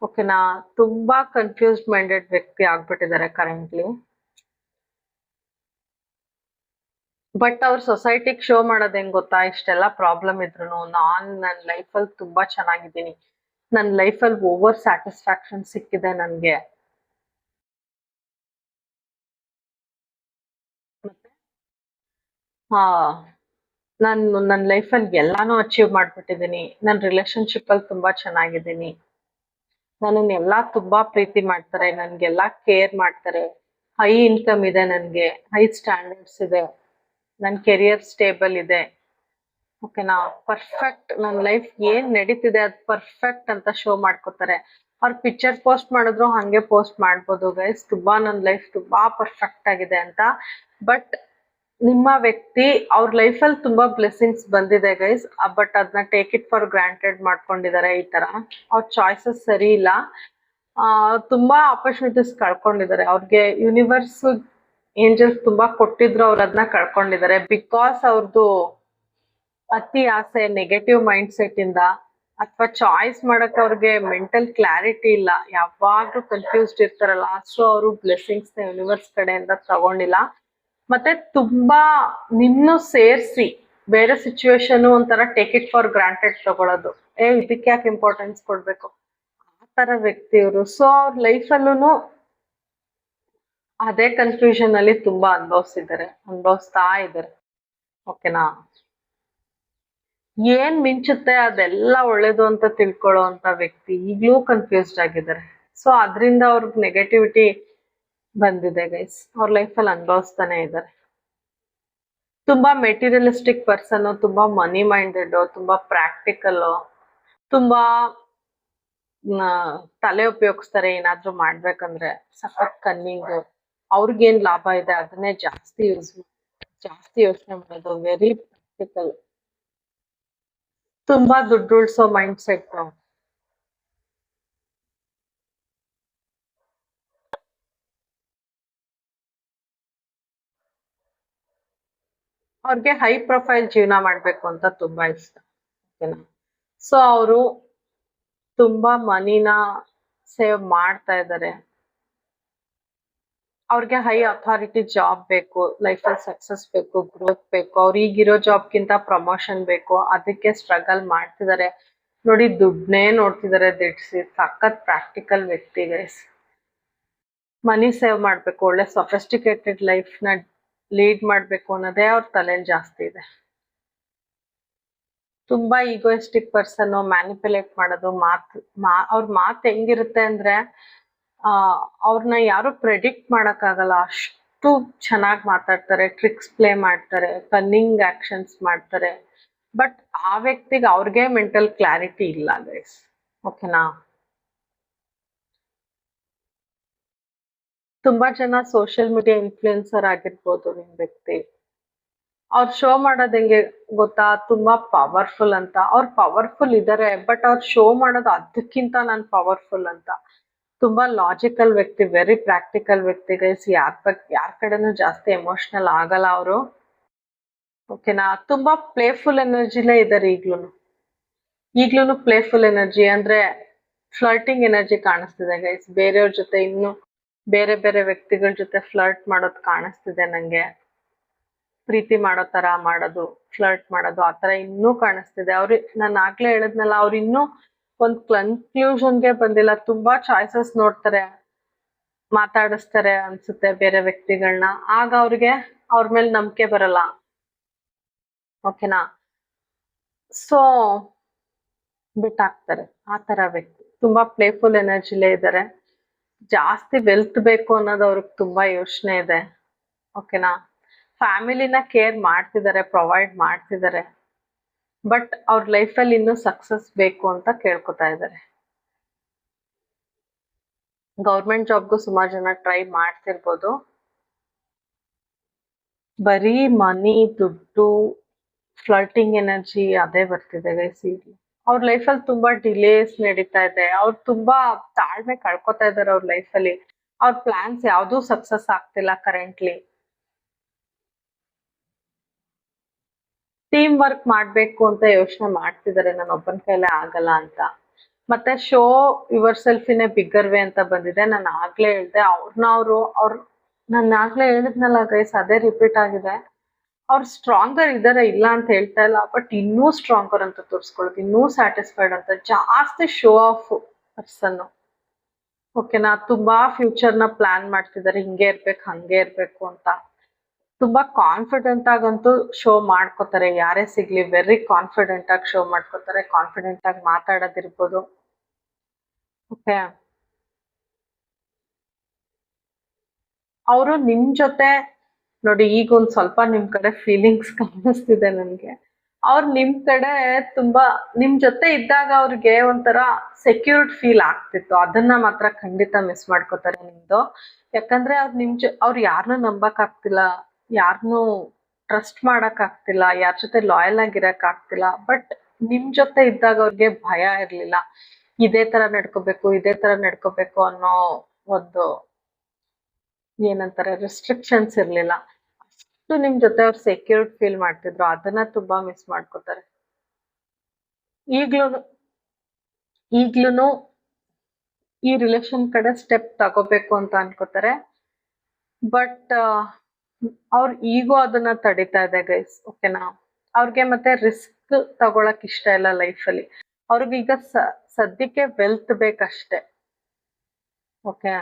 ಓಕೆನಾ? ತುಂಬಾ ಕನ್ಫ್ಯೂಸ್ಡ್ ಮೈಂಡೆಡ್ ವ್ಯಕ್ತಿ ಆಗ್ಬಿಟ್ಟಿದ್ದಾರೆ ಕರೆಂಟ್ಲಿ. ಬಟ್ ಅವ್ರ ಸೊಸೈಟಿಗೆ ಶೋ ಮಾಡೋದ್ ಹೆಂಗ್ ಗೊತ್ತಾ? ಇಷ್ಟೆಲ್ಲ ಪ್ರಾಬ್ಲಮ್ ಇದ್ರು ನನ್ನ ಲೈಫಲ್ಲಿ ತುಂಬಾ ಚೆನ್ನಾಗಿದ್ದೀನಿ, ನನ್ನ ಲೈಫಲ್ಲಿ ಓವರ್ ಸ್ಯಾಟಿಸ್ಫ್ಯಾಕ್ಷನ್ ಸಿಕ್ಕಿದೆ ನನ್ಗೆ. ಹಾ, ನಾನು ನನ್ನ ಲೈಫಲ್ಲಿ ಎಲ್ಲಾನು ಅಚೀವ್ ಮಾಡ್ಬಿಟ್ಟಿದ್ದೀನಿ, ನನ್ನ ರಿಲೇಶನ್ಶಿಪ್ ಅಲ್ಲಿ ತುಂಬಾ ಚೆನ್ನಾಗಿದ್ದೀನಿ, ನನ್ನನ್ನು ಎಲ್ಲಾ ತುಂಬಾ ಪ್ರೀತಿ ಮಾಡ್ತಾರೆ, ನನ್ಗೆಲ್ಲಾ ಕೇರ್ ಮಾಡ್ತಾರೆ, ಹೈ ಇನ್ಕಮ್ ಇದೆ, ನನ್ಗೆ ಹೈ ಸ್ಟ್ಯಾಂಡರ್ಡ್ಸ್ ಇದೆ, ನನ್ನ ಕೆರಿಯರ್ ಸ್ಟೇಬಲ್ ಇದೆ. ಓಕೆನಾ? ಪರ್ಫೆಕ್ಟ್ ನನ್ನ ಲೈಫ್ ಏನ್ ನಡೀತಿದೆ ಅದು ಪರ್ಫೆಕ್ಟ್ ಅಂತ ಶೋ ಮಾಡ್ಕೋತಾರೆ. ಅವ್ರ ಪಿಕ್ಚರ್ ಪೋಸ್ಟ್ ಮಾಡಿದ್ರು ಹಂಗೆ ಪೋಸ್ಟ್ ಮಾಡ್ಬೋದು ಗೈಸ್, ತುಂಬಾ ನನ್ನ ಲೈಫ್ ತುಂಬಾ ಪರ್ಫೆಕ್ಟ್ ಆಗಿದೆ ಅಂತ. ಬಟ್ ನಿಮ್ಮ ವ್ಯಕ್ತಿ ಅವ್ರ ಲೈಫಲ್ಲಿ ತುಂಬಾ ಬ್ಲೆಸ್ಸಿಂಗ್ಸ್ ಬಂದಿದೆ ಗೈಸ್, ಬಟ್ ಅದನ್ನ ಟೇಕ್ ಇಟ್ ಫಾರ್ ಗ್ರಾಂಟೆಡ್ ಮಾಡ್ಕೊಂಡಿದ್ದಾರೆ. ಈ ತರ ಅವ್ರ ಚಾಯ್ಸಸ್ ಸರಿ ಇಲ್ಲ. ತುಂಬಾ ಆಪರ್ಚುನಿಟೀಸ್ ಕಳ್ಕೊಂಡಿದ್ದಾರೆ. ಅವ್ರಿಗೆ ಯೂನಿವರ್ಸ್ ಏಂಜಲ್ಸ್ ತುಂಬಾ ಕೊಟ್ಟಿದ್ರು, ಅವ್ರು ಅದನ್ನ ಕಳ್ಕೊಂಡಿದ್ದಾರೆ ಬಿಕಾಸ್ ಅವ್ರದ್ದು ಅತಿ ಆಸೆ, ನೆಗೆಟಿವ್ ಮೈಂಡ್ ಸೆಟ್ ಇಂದ, ಅಥವಾ ಚಾಯ್ಸ್ ಮಾಡಕ್ ಅವ್ರಿಗೆ ಮೆಂಟಲ್ ಕ್ಲಾರಿಟಿ ಇಲ್ಲ, ಯಾವಾಗ್ಲೂ ಕನ್ಫ್ಯೂಸ್ಡ್ ಇರ್ತಾರಲ್ಲ. ಸೊ ಅವರು ಬ್ಲೆಸ್ಸಿಂಗ್ಸ್ ನ ಯೂನಿವರ್ಸ್ ಕಡೆಯಿಂದ ತಗೊಂಡಿಲ್ಲ. ಮತ್ತೆ ತುಂಬಾ ನಿನ್ನೂ ಸೇರಿಸಿ ಬೇರೆ ಸಿಚುವೇಶನ್ ಒಂಥರ ಟೇಕ್ ಇಟ್ ಫಾರ್ ಗ್ರಾಂಟೆಡ್ ತಗೊಳ್ಳೋದು, ಇದಕ್ಕೆ ಯಾಕೆ ಇಂಪಾರ್ಟೆನ್ಸ್ ಕೊಡ್ಬೇಕು, ಆ ತರ ವ್ಯಕ್ತಿ ಇವರು. ಸೊ ಅವ್ರ ಲೈಫಲ್ಲೂ ಅದೇ ಕನ್ಫ್ಯೂಷನ್ ಅಲ್ಲಿ ತುಂಬಾ ಅನುಭವಿಸ್ತಾ ಇದ್ದಾರೆ. ಓಕೆನಾ? ಏನ್ ಮಿಂಚುತ್ತೆ ಅದೆಲ್ಲ ಒಳ್ಳೇದು ಅಂತ ತಿಳ್ಕೊಳ್ಳೋ ಅಂತ ವ್ಯಕ್ತಿ ಈಗ್ಲೂ ಕನ್ಫ್ಯೂಸ್ಡ್ ಆಗಿದ್ದಾರೆ. ಸೊ ಅದರಿಂದ ಅವ್ರಿಗೆ ನೆಗೆಟಿವಿಟಿ ಬಂದಿದೆ ಗೈಸ್, ಅವ್ರ ಲೈಫಲ್ಲಿ ಅನುಭವಿಸ್ತಾನೆ ಇದ್ದಾರೆ. ತುಂಬಾ ಮೆಟೀರಿಯಲಿಸ್ಟಿಕ್ ಪರ್ಸನ್, ತುಂಬಾ ಮನಿ ಮೈಂಡೆಡ್, ತುಂಬಾ ಪ್ರಾಕ್ಟಿಕಲ್, ತುಂಬಾ ತಲೆ ಉಪಯೋಗಿಸ್ತಾರೆ ಏನಾದ್ರೂ ಮಾಡ್ಬೇಕಂದ್ರೆ. ಸಖತ್ ಕನ್ನಿಂಗ್, ಅವ್ರಿಗೇನ್ ಲಾಭ ಇದೆ ಅದನ್ನೇ ಜಾಸ್ತಿ ಯೋಚನೆ ಮಾಡೋದು. ವೆರಿ ಪ್ರಾಕ್ಟಿಕಲ್, ತುಂಬಾ ದುಡ್ಡು ಉಳ್ಸೋ ಮೈಂಡ್ ಸೆಟ್. ಅವ್ರಿಗೆ ಹೈ ಪ್ರೊಫೈಲ್ ಜೀವನ ಮಾಡ್ಬೇಕು ಅಂತ ತುಂಬಾ ಇಷ್ಟ. ಓಕೆನಾ? ಸೊ ಅವರು ತುಂಬಾ ಮನಿನ ಸೇವ್ ಮಾಡ್ತಾ ಇದ್ದಾರೆ. ಅವ್ರಿಗೆ ಹೈ ಅಥಾರಿಟಿ ಜಾಬ್ ಬೇಕು, ಲೈಫಲ್ಲಿ ಸಕ್ಸಸ್ ಬೇಕು, ಗ್ರೋತ್ ಬೇಕು, ಅವ್ರು ಈಗಿರೋ ಜಾಬ್ಗಿಂತ ಪ್ರಮೋಷನ್ ಬೇಕು, ಅದಕ್ಕೆ ಸ್ಟ್ರಗಲ್ ಮಾಡ್ತಿದ್ದಾರೆ. ನೋಡಿ ದುಡ್ಡನ್ನೇ ನೋಡ್ತಿದ್ದಾರೆ ದಿಡ್ಸಿ. ಸಖತ್ ಪ್ರಾಕ್ಟಿಕಲ್ ವ್ಯಕ್ತಿ ಗೈಸ್. ಮನಿ ಸೇವ್ ಮಾಡ್ಬೇಕು, ಒಳ್ಳೆ ಸೊಫಿಸ್ಟಿಕೇಟೆಡ್ ಲೈಫ್ ನ ಲೀಡ್ ಮಾಡ್ಬೇಕು ಅನ್ನೋದೇ ಅವ್ರ ತಲೆಯಲ್ಲಿ ಜಾಸ್ತಿ ಇದೆ. ತುಂಬಾ ಈಗೋಯಿಸ್ಟಿಕ್ ಪರ್ಸನ್, ಮ್ಯಾನಿಪುಲೇಟ್ ಮಾಡೋದು, ಅವ್ರ ಮಾತು ಹೆಂಗಿರುತ್ತೆ ಅಂದ್ರೆ ಅವ್ರನ್ನ ಯಾರು ಪ್ರೆಡಿಕ್ಟ್ ಮಾಡಕ್ಕಾಗಲ್ಲ, ಅಷ್ಟು ಚೆನ್ನಾಗಿ ಮಾತಾಡ್ತಾರೆ, ಟ್ರಿಕ್ಸ್ ಪ್ಲೇ ಮಾಡ್ತಾರೆ, ಕನ್ನಿಂಗ್ ಆಕ್ಷನ್ಸ್ ಮಾಡ್ತಾರೆ. ಬಟ್ ಆ ವ್ಯಕ್ತಿಗೆ ಅವ್ರಿಗೆ ಮೆಂಟಲ್ ಕ್ಲಾರಿಟಿ ಇಲ್ಲ ಗೈಸ್. ಓಕೆನಾ? ತುಂಬಾ ಜನ ಸೋಷಿಯಲ್ ಮೀಡಿಯಾ ಇನ್ಫ್ಲೂಯೆನ್ಸರ್ ಆಗಿರ್ಬೋದು ನಿಮ್ ವ್ಯಕ್ತಿ. ಅವ್ರು ಶೋ ಮಾಡೋದ್ ಹೆಂಗೆ ಗೊತ್ತಾ? ತುಂಬಾ ಪವರ್ಫುಲ್ ಅಂತ. ಅವ್ರು ಪವರ್ಫುಲ್ ಇದಾರೆ, ಬಟ್ ಅವ್ರು ಶೋ ಮಾಡೋದು ಅದಕ್ಕಿಂತ ನಾನ್ ಪವರ್ಫುಲ್ ಅಂತ. ತುಂಬಾ ಲಾಜಿಕಲ್ ವ್ಯಕ್ತಿ, ವೆರಿ ಪ್ರಾಕ್ಟಿಕಲ್ ವ್ಯಕ್ತಿ ಗೈಸ್. ಯಾರ ಕಡೆನೂ ಜಾಸ್ತಿ ಎಮೋಷನಲ್ ಆಗಲ್ಲ ಅವರು. ಓಕೆನಾ? ತುಂಬಾ ಪ್ಲೇಫುಲ್ ಎನರ್ಜಿಲೇ ಇದಾರೆ ಈಗ್ಲೂನು ಪ್ಲೇಫುಲ್ ಎನರ್ಜಿ ಅಂದ್ರೆ ಫ್ಲರ್ಟಿಂಗ್ ಎನರ್ಜಿ ಕಾಣಿಸ್ತಿದೆ ಗೈಸ್. ಬೇರೆಯವ್ರ ಜೊತೆ ಇನ್ನು ಬೇರೆ ಬೇರೆ ವ್ಯಕ್ತಿಗಳ ಜೊತೆ ಫ್ಲರ್ಟ್ ಮಾಡೋದು ಕಾಣಿಸ್ತಿದೆ ನಂಗೆ. ಪ್ರೀತಿ ಮಾಡೋ ತರ ಮಾಡೋದು, ಫ್ಲರ್ಟ್ ಮಾಡೋದು, ಆತರ ಇನ್ನೂ ಕಾಣಿಸ್ತಿದೆ. ನಾನು ಆಗ್ಲೇ ಹೇಳಿದ್ನಲ್ಲ, ಅವ್ರು ಇನ್ನೂ ಒಂದ್ ಕನ್ಕ್ಲೂಷನ್ಗೆ ಬಂದಿಲ್ಲ. ತುಂಬಾ ಚಾಯ್ಸಸ್ ನೋಡ್ತಾರೆ, ಮಾತಾಡಿಸ್ತಾರೆ ಅನ್ಸುತ್ತೆ ಬೇರೆ ವ್ಯಕ್ತಿಗಳನ್ನ. ಆಗ ಅವ್ರಿಗೆ ಅವ್ರ ಮೇಲೆ ನಂಬಿಕೆ ಬರಲ್ಲ. ಓಕೆನಾ? ಸೊ ಬಿಟ್ಟಾಕ್ತಾರೆ. ಆ ತರ ವ್ಯಕ್ತಿ ತುಂಬಾ ಪ್ಲೇಫುಲ್ ಎನರ್ಜಿಲೇ ಇದ್ದಾರೆ. ಜಾಸ್ತಿ ವೆಲ್ತ್ ಬೇಕು ಅನ್ನೋದು ಅವ್ರಿಗೆ ತುಂಬಾ ಯೋಚನೆ ಇದೆ. ಓಕೆನಾ? ಫ್ಯಾಮಿಲಿನ ಕೇರ್ ಮಾಡ್ತಿದ್ದಾರೆ, ಪ್ರೊವೈಡ್ ಮಾಡ್ತಿದ್ದಾರೆ. ಬಟ್ ಅವ್ರ ಲೈಫಲ್ಲಿ ಇನ್ನೂ ಸಕ್ಸಸ್ ಬೇಕು ಅಂತ ಕೇಳ್ಕೊತಾ ಇದ್ದಾರೆ. ಗೌರ್ಮೆಂಟ್ ಜಾಬ್ಗೂ ಸುಮಾರು ಜನ ಟ್ರೈ ಮಾಡ್ತಿರ್ಬೋದು. ಬರೀ ಮನಿ, ದುಡ್ಡು, ಫ್ಲರ್ಟಿಂಗ್ ಎನರ್ಜಿ ಅದೇ ಬರ್ತಿದೆ ಗೈಸ್. ಇಲ್ಲಿ ಅವ್ರ ಲೈಫಲ್ಲಿ ತುಂಬಾ ಡಿಲೇಸ್ ನಡೀತಾ ಇದೆ. ಅವ್ರು ತುಂಬಾ ತಾಳ್ಮೆ ಕಳ್ಕೊತಾ ಇದಾರೆ ಅವ್ರ ಲೈಫಲ್ಲಿ. ಅವ್ರ ಪ್ಲಾನ್ಸ್ ಯಾವ್ದೂ ಸಕ್ಸಸ್ ಆಗ್ತಿಲ್ಲ ಕರೆಂಟ್ಲಿ. ಟೀಮ್ ವರ್ಕ್ ಮಾಡ್ಬೇಕು ಅಂತ ಯೋಚನೆ ಮಾಡ್ತಿದ್ದಾರೆ, ನಾನು ಒಬ್ಬನ ಕೈಲೇ ಆಗಲ್ಲ ಅಂತ. ಮತ್ತೆ show your self in a bigger way ಅಂತ ಬಂದಿದೆ. ನಾನು ಆಗ್ಲೇ ಹೇಳ್ದೆ ನಾನು ಆಗ್ಲೇ ಹೇಳಿದ್ನಲ್ಲ ಗೈಸ್, ಅದೇ ರಿಪೀಟ್ ಆಗಿದೆ. ಅವ್ರು ಸ್ಟ್ರಾಂಗರ್ ಇದಾರೆ, ಇಲ್ಲ ಅಂತ ಹೇಳ್ತಾ ಇಲ್ಲ, ಬಟ್ ಇನ್ನೂ ಸ್ಟ್ರಾಂಗರ್ ಅಂತ ತೋರಿಸ್ಕೊಳ್ಳೋದು, ಇನ್ನೂ ಸ್ಯಾಟಿಸ್ಫೈಡ್ ಅಂತ, ಜಾಸ್ತಿ ಶೋ ಆಫ್ ಪರ್ಸನ್. ಓಕೆನಾ? ತುಂಬಾ ಫ್ಯೂಚರ್ನ ಪ್ಲಾನ್ ಮಾಡ್ತಿದ್ದಾರೆ, ಹಿಂಗೆ ಇರ್ಬೇಕು ಹಂಗೆ ಇರ್ಬೇಕು ಅಂತ. ತುಂಬಾ ಕಾನ್ಫಿಡೆಂಟ್ ಆಗಂತೂ ಶೋ ಮಾಡ್ಕೋತಾರೆ, ಯಾರೇ ಸಿಗ್ಲಿ ವೆರಿ ಕಾನ್ಫಿಡೆಂಟ್ ಆಗಿ ಶೋ ಮಾಡ್ಕೋತಾರೆ. ಕಾನ್ಫಿಡೆಂಟ್ ಆಗಿ ಮಾತಾಡೋದಿರ್ಬೋದು. ಓಕೆ, ಅವರು ನಿಮ್ ಜೊತೆ ನೋಡಿ, ಈಗ ಒಂದ್ ಸ್ವಲ್ಪ ನಿಮ್ ಕಡೆ ಫೀಲಿಂಗ್ಸ್ ಕಾಣಿಸ್ತಿದೆ ನನ್ಗೆ. ಅವ್ರು ನಿಮ್ ಕಡೆ ತುಂಬಾ ನಿಮ್ ಜೊತೆ ಇದ್ದಾಗ ಅವ್ರಿಗೆ ಒಂಥರ ಸೆಕ್ಯೂರ್ಡ್ ಫೀಲ್ ಆಗ್ತಿತ್ತು. ಅದನ್ನ ಮಾತ್ರ ಖಂಡಿತ ಮಿಸ್ ಮಾಡ್ಕೋತಾರೆ ನಿಮ್ದು. ಯಾಕಂದ್ರೆ ಅವ್ರು ಯಾರನ್ನೂ ನಂಬಕ್ ಆಗ್ತಿಲ್ಲ, ಯಾರನ್ನೂ ಟ್ರಸ್ಟ್ ಮಾಡಕ್ ಆಗ್ತಿಲ್ಲ, ಯಾರ ಜೊತೆ ಲಾಯಲ್ ಆಗಿರಕ್ ಆಗ್ತಿಲ್ಲ. ಬಟ್ ನಿಮ್ ಜೊತೆ ಇದ್ದಾಗ ಅವ್ರಿಗೆ ಭಯ ಇರ್ಲಿಲ್ಲ. ಇದೇ ತರ ನಡ್ಕೋಬೇಕು ಅನ್ನೋ ಒಂದು ಏನಂತಾರೆ ರೆಸ್ಟ್ರಿಕ್ಷನ್ಸ್ ಇರ್ಲಿಲ್ಲ. ಅಷ್ಟು ನಿಮ್ ಜೊತೆ ಅವ್ರು ಸೆಕ್ಯೂರ್ಡ್ ಫೀಲ್ ಮಾಡ್ತಿದ್ರು. ಅದನ್ನ ತುಂಬಾ ಮಿಸ್ ಮಾಡ್ಕೋತಾರೆ. ಈಗ್ಲೂನು ಈ ರಿಲೇಶನ್ ಕಡೆ ಸ್ಟೆಪ್ ತಗೋಬೇಕು ಅಂತ ಅನ್ಕೋತಾರೆ. ಬಟ್ ಅವ್ರ ಈಗೋ ಅದನ್ನ ತಡಿತಾ ಇದೆ ಗೈಸ್. ಓಕೆನಾ? ಅವ್ರಿಗೆ ಮತ್ತೆ ರಿಸ್ಕ್ ತಗೊಳಕ್ ಇಷ್ಟ ಇಲ್ಲ ಲೈಫಲ್ಲಿ. ಅವ್ರಿಗೀಗ ಸದ್ಯಕ್ಕೆ ವೆಲ್ತ್ ಬೇಕಷ್ಟೆ. ಓಕೆ,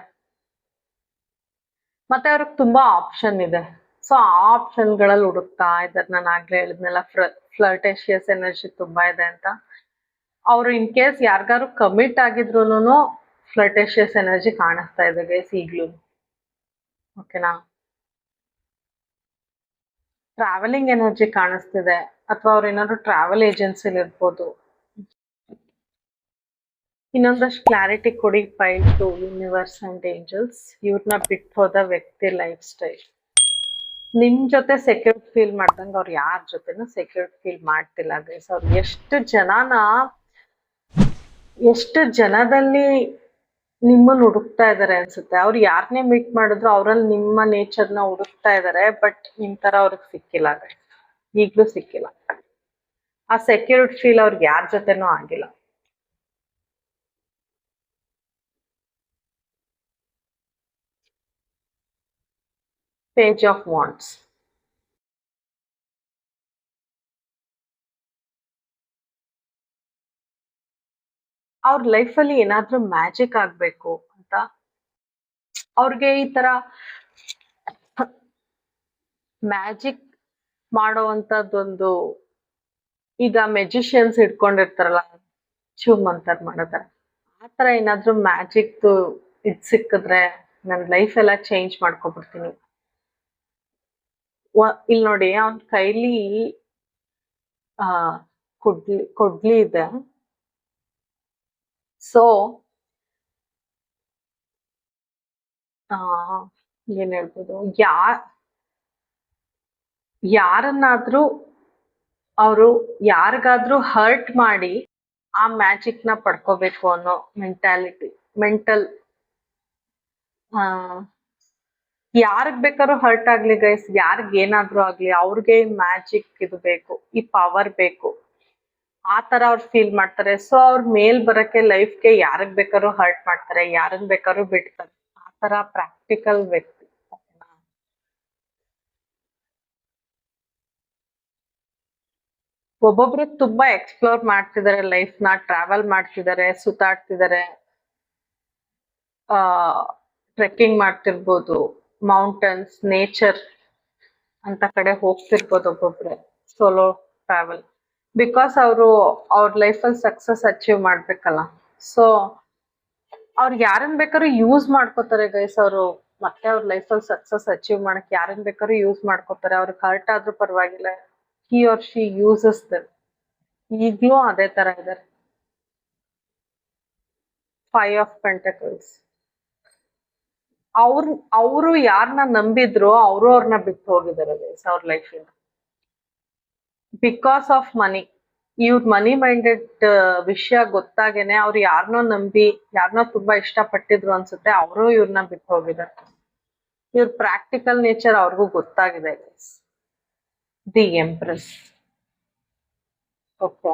ಮತ್ತೆ ಅವ್ರಿಗೆ ತುಂಬಾ ಆಪ್ಷನ್ ಇದೆ. ಸೊ ಆ ಆಪ್ಷನ್ಗಳಲ್ಲಿ ಹುಡುಕ್ತಾ ಇದ್ದಾರೆ. ನಾನು ಆಗ್ಲೇ ಹೇಳಿದ್ನೆಲ್ಲ, ಫ್ಲರ್ಟೇಷಿಯಸ್ ಎನರ್ಜಿ ತುಂಬಾ ಇದೆ ಅಂತ. ಅವ್ರು ಇನ್ ಕೇಸ್ ಯಾರಿಗಾರು ಕಮಿಟ್ ಆಗಿದ್ರು ಫ್ಲರ್ಟೇಷಿಯಸ್ ಎನರ್ಜಿ ಕಾಣಿಸ್ತಾ ಇದೆ ಗೈಸ್ ಈಗ್ಲೂ. ಓಕೆನಾ? ಟ್ರಾವೆಲಿಂಗ್ ಎನರ್ಜಿ ಕಾಣಿಸ್ತಿದೆ, ಅಥವಾ ಅವ್ರು ಏನಾದ್ರು ಟ್ರಾವೆಲ್ ಏಜೆನ್ಸಿಲಿ ಇರ್ಬೋದು. ಇನ್ನೊಂದಷ್ಟು ಕ್ಲಾರಿಟಿ ಕೊಡಿ file to universe and angels. ಇವ್ರನ್ನ ಬಿಟ್ಟು ಹೋದ ವ್ಯಕ್ತಿ ಲೈಫ್ ಸ್ಟೈಲ್. ನಿಮ್ ಜೊತೆ ಸೆಕ್ಯೂರ್ ಫೀಲ್ ಮಾಡ್ದಂಗೆ ಅವ್ರು ಯಾರ ಜೊತೆನೂ ಸೆಕ್ಯೂರ್ ಫೀಲ್ ಮಾಡ್ತಿಲ್ಲ ಗೈಸ್. ಅವ್ರು ಎಷ್ಟು ಜನದಲ್ಲಿ ನಿಮ್ಮನ್ನ ಹುಡುಕ್ತಾ ಇದಾರೆ ಅನ್ಸುತ್ತೆ. ಅವ್ರು ಯಾರನ್ನೇ ಮೀಟ್ ಮಾಡಿದ್ರು ಅವರಲ್ಲಿ ನಿಮ್ಮ ನೇಚರ್ನ ಹುಡುಕ್ತಾ ಇದಾರೆ. ಬಟ್ ನಿಮ್ ತರ ಅವ್ರಿಗೆ ಸಿಕ್ಕಿಲ್ಲ ಗೈಸ್, ಈಗ್ಲೂ ಸಿಕ್ಕಿಲ್ಲ. ಆ ಸೆಕ್ಯೂರ್ಡ್ ಫೀಲ್ ಅವ್ರಿಗೆ ಯಾರ ಜೊತೆನೂ ಆಗಿಲ್ಲ. Page of wands. ಅವ್ರ ಲೈಫಲ್ಲಿ ಏನಾದ್ರೂ ಮ್ಯಾಜಿಕ್ ಆಗ್ಬೇಕು ಅಂತ ಅವ್ರಿಗೆ ಈ ತರ ಮ್ಯಾಜಿಕ್ ಮಾಡೋವಂಥದ್ದೊಂದು, ಈಗ ಮೆಜಿಷಿಯನ್ಸ್ ಇಟ್ಕೊಂಡಿರ್ತಾರಲ್ಲ, ಮಂತರ್ ಮಾಡತಾರ, ಆ ತರ ಏನಾದ್ರೂ ಮ್ಯಾಜಿಕ್ ಇದ್ ಸಿಕ್ಕಿದ್ರೆ ನನ್ನ ಲೈಫ್ ಎಲ್ಲ ಚೇಂಜ್ ಮಾಡ್ಕೊಬಿಡ್ತೀನಿ. ಇಲ್ಲಿ ನೋಡಿ, ಅವನ್ ಕೈಲಿ ಆ ಕೊಡ್ಲಿ ಇದೆ. ಸೊ ಏನ್ ಹೇಳ್ಬೋದು, ಯಾರನ್ನಾದ್ರೂ ಅವರು ಯಾರಿಗಾದ್ರೂ ಹರ್ಟ್ ಮಾಡಿ ಆ ಮ್ಯಾಜಿಕ್ ನ ಪಡ್ಕೋಬೇಕು ಅನ್ನೋ ಮೆಂಟಲ್ ಯಾರಿಗ್ ಬೇಕಾದ್ರೂ ಹರ್ಟ್ ಆಗ್ಲಿ ಗೈಸ್, ಯಾರಿಗ್ ಏನಾದ್ರೂ ಆಗ್ಲಿ, ಅವ್ರಿಗೆ ಮ್ಯಾಜಿಕ್ ಇದು ಬೇಕು, ಈ ಪವರ್ ಬೇಕು, ಆ ತರ ಅವ್ರು ಫೀಲ್ ಮಾಡ್ತಾರೆ. ಸೊ ಅವ್ರ ಮೇಲ್ ಬರಕ್ಕೆ ಲೈಫ್ಗೆ ಯಾರಿಗ್ ಬೇಕಾದ್ರೂ ಹರ್ಟ್ ಮಾಡ್ತಾರೆ, ಯಾರನ್ ಬೇಕಾದ್ರೂ ಬಿಡ್ತಾರೆ. ಆ ತರ ಪ್ರಾಕ್ಟಿಕಲ್ ವ್ಯಕ್ತಿ. ಒಬ್ಬೊಬ್ರು ತುಂಬಾ ಎಕ್ಸ್ಪ್ಲೋರ್ ಮಾಡ್ತಿದ್ದಾರೆ ಲೈಫ್ ನ, ಟ್ರಾವೆಲ್ ಮಾಡ್ತಿದ್ದಾರೆ, ಸುತ್ತಾಡ್ತಿದ್ದಾರೆ, ಟ್ರೆಕ್ಕಿಂಗ್ ಮಾಡ್ತಿರ್ಬೋದು, ಮೌಂಟನ್ಸ್, ನೇಚರ್ ಅಂತ ಕಡೆ ಹೋಗ್ತಿರ್ಬೋದು ಒಬ್ಬೊಬ್ರೆ, ಸೋಲೋ ಟ್ರಾವೆಲ್. ಬಿಕಾಸ್ ಅವ್ರ ಲೈಫಲ್ಲಿ ಸಕ್ಸಸ್ ಅಚೀವ್ ಮಾಡ್ಬೇಕಲ್ಲ. ಸೊ ಅವ್ರು ಯಾರನ್ ಬೇಕಾದ್ರೂ ಯೂಸ್ ಮಾಡ್ಕೋತಾರೆ ಗೈಸ್. ಅವರು ಮತ್ತೆ ಅವ್ರ ಲೈಫಲ್ಲಿ ಸಕ್ಸಸ್ ಅಚೀವ್ ಮಾಡಕ್ ಯಾರನ್ ಬೇಕಾದ್ರೂ ಯೂಸ್ ಮಾಡ್ಕೋತಾರೆ. ಅವ್ರಿಗೆ ಹರ್ಟ್ ಆದ್ರೂ ಪರವಾಗಿಲ್ಲ, he or she uses them. ಈಗ್ಲೂ ಅದೇ ತರ ಇದಾರೆ. 5 of Pentacles. ಅವರು ಯಾರನ್ನ ನಂಬಿದ್ರು ಅವ್ರನ್ನ ಬಿಟ್ಟು ಹೋಗಿದ್ದಾರೆ ಅವ್ರ ಲೈಫ್ ಇಂದ. Because of money. ಇವ್ರ ಮನಿ ಮೈಂಡೆಡ್ ವಿಷಯ ಗೊತ್ತಾಗೇನೆ ಅವ್ರು ಯಾರನ್ನೋ ನಂಬಿ ಯಾರನ್ನೋ ತುಂಬಾ ಇಷ್ಟ ಪಟ್ಟಿದ್ರು ಅನ್ಸುತ್ತೆ, ಅವರು ಇವ್ರನ್ನ ಬಿಟ್ಟು ಹೋಗಿದ್ದಾರೆ. ಇವ್ರ ಪ್ರಾಕ್ಟಿಕಲ್ ನೇಚರ್ ಅವ್ರಿಗೂ ಗೊತ್ತಾಗಿದೆ. The empress. ಓಕೆ,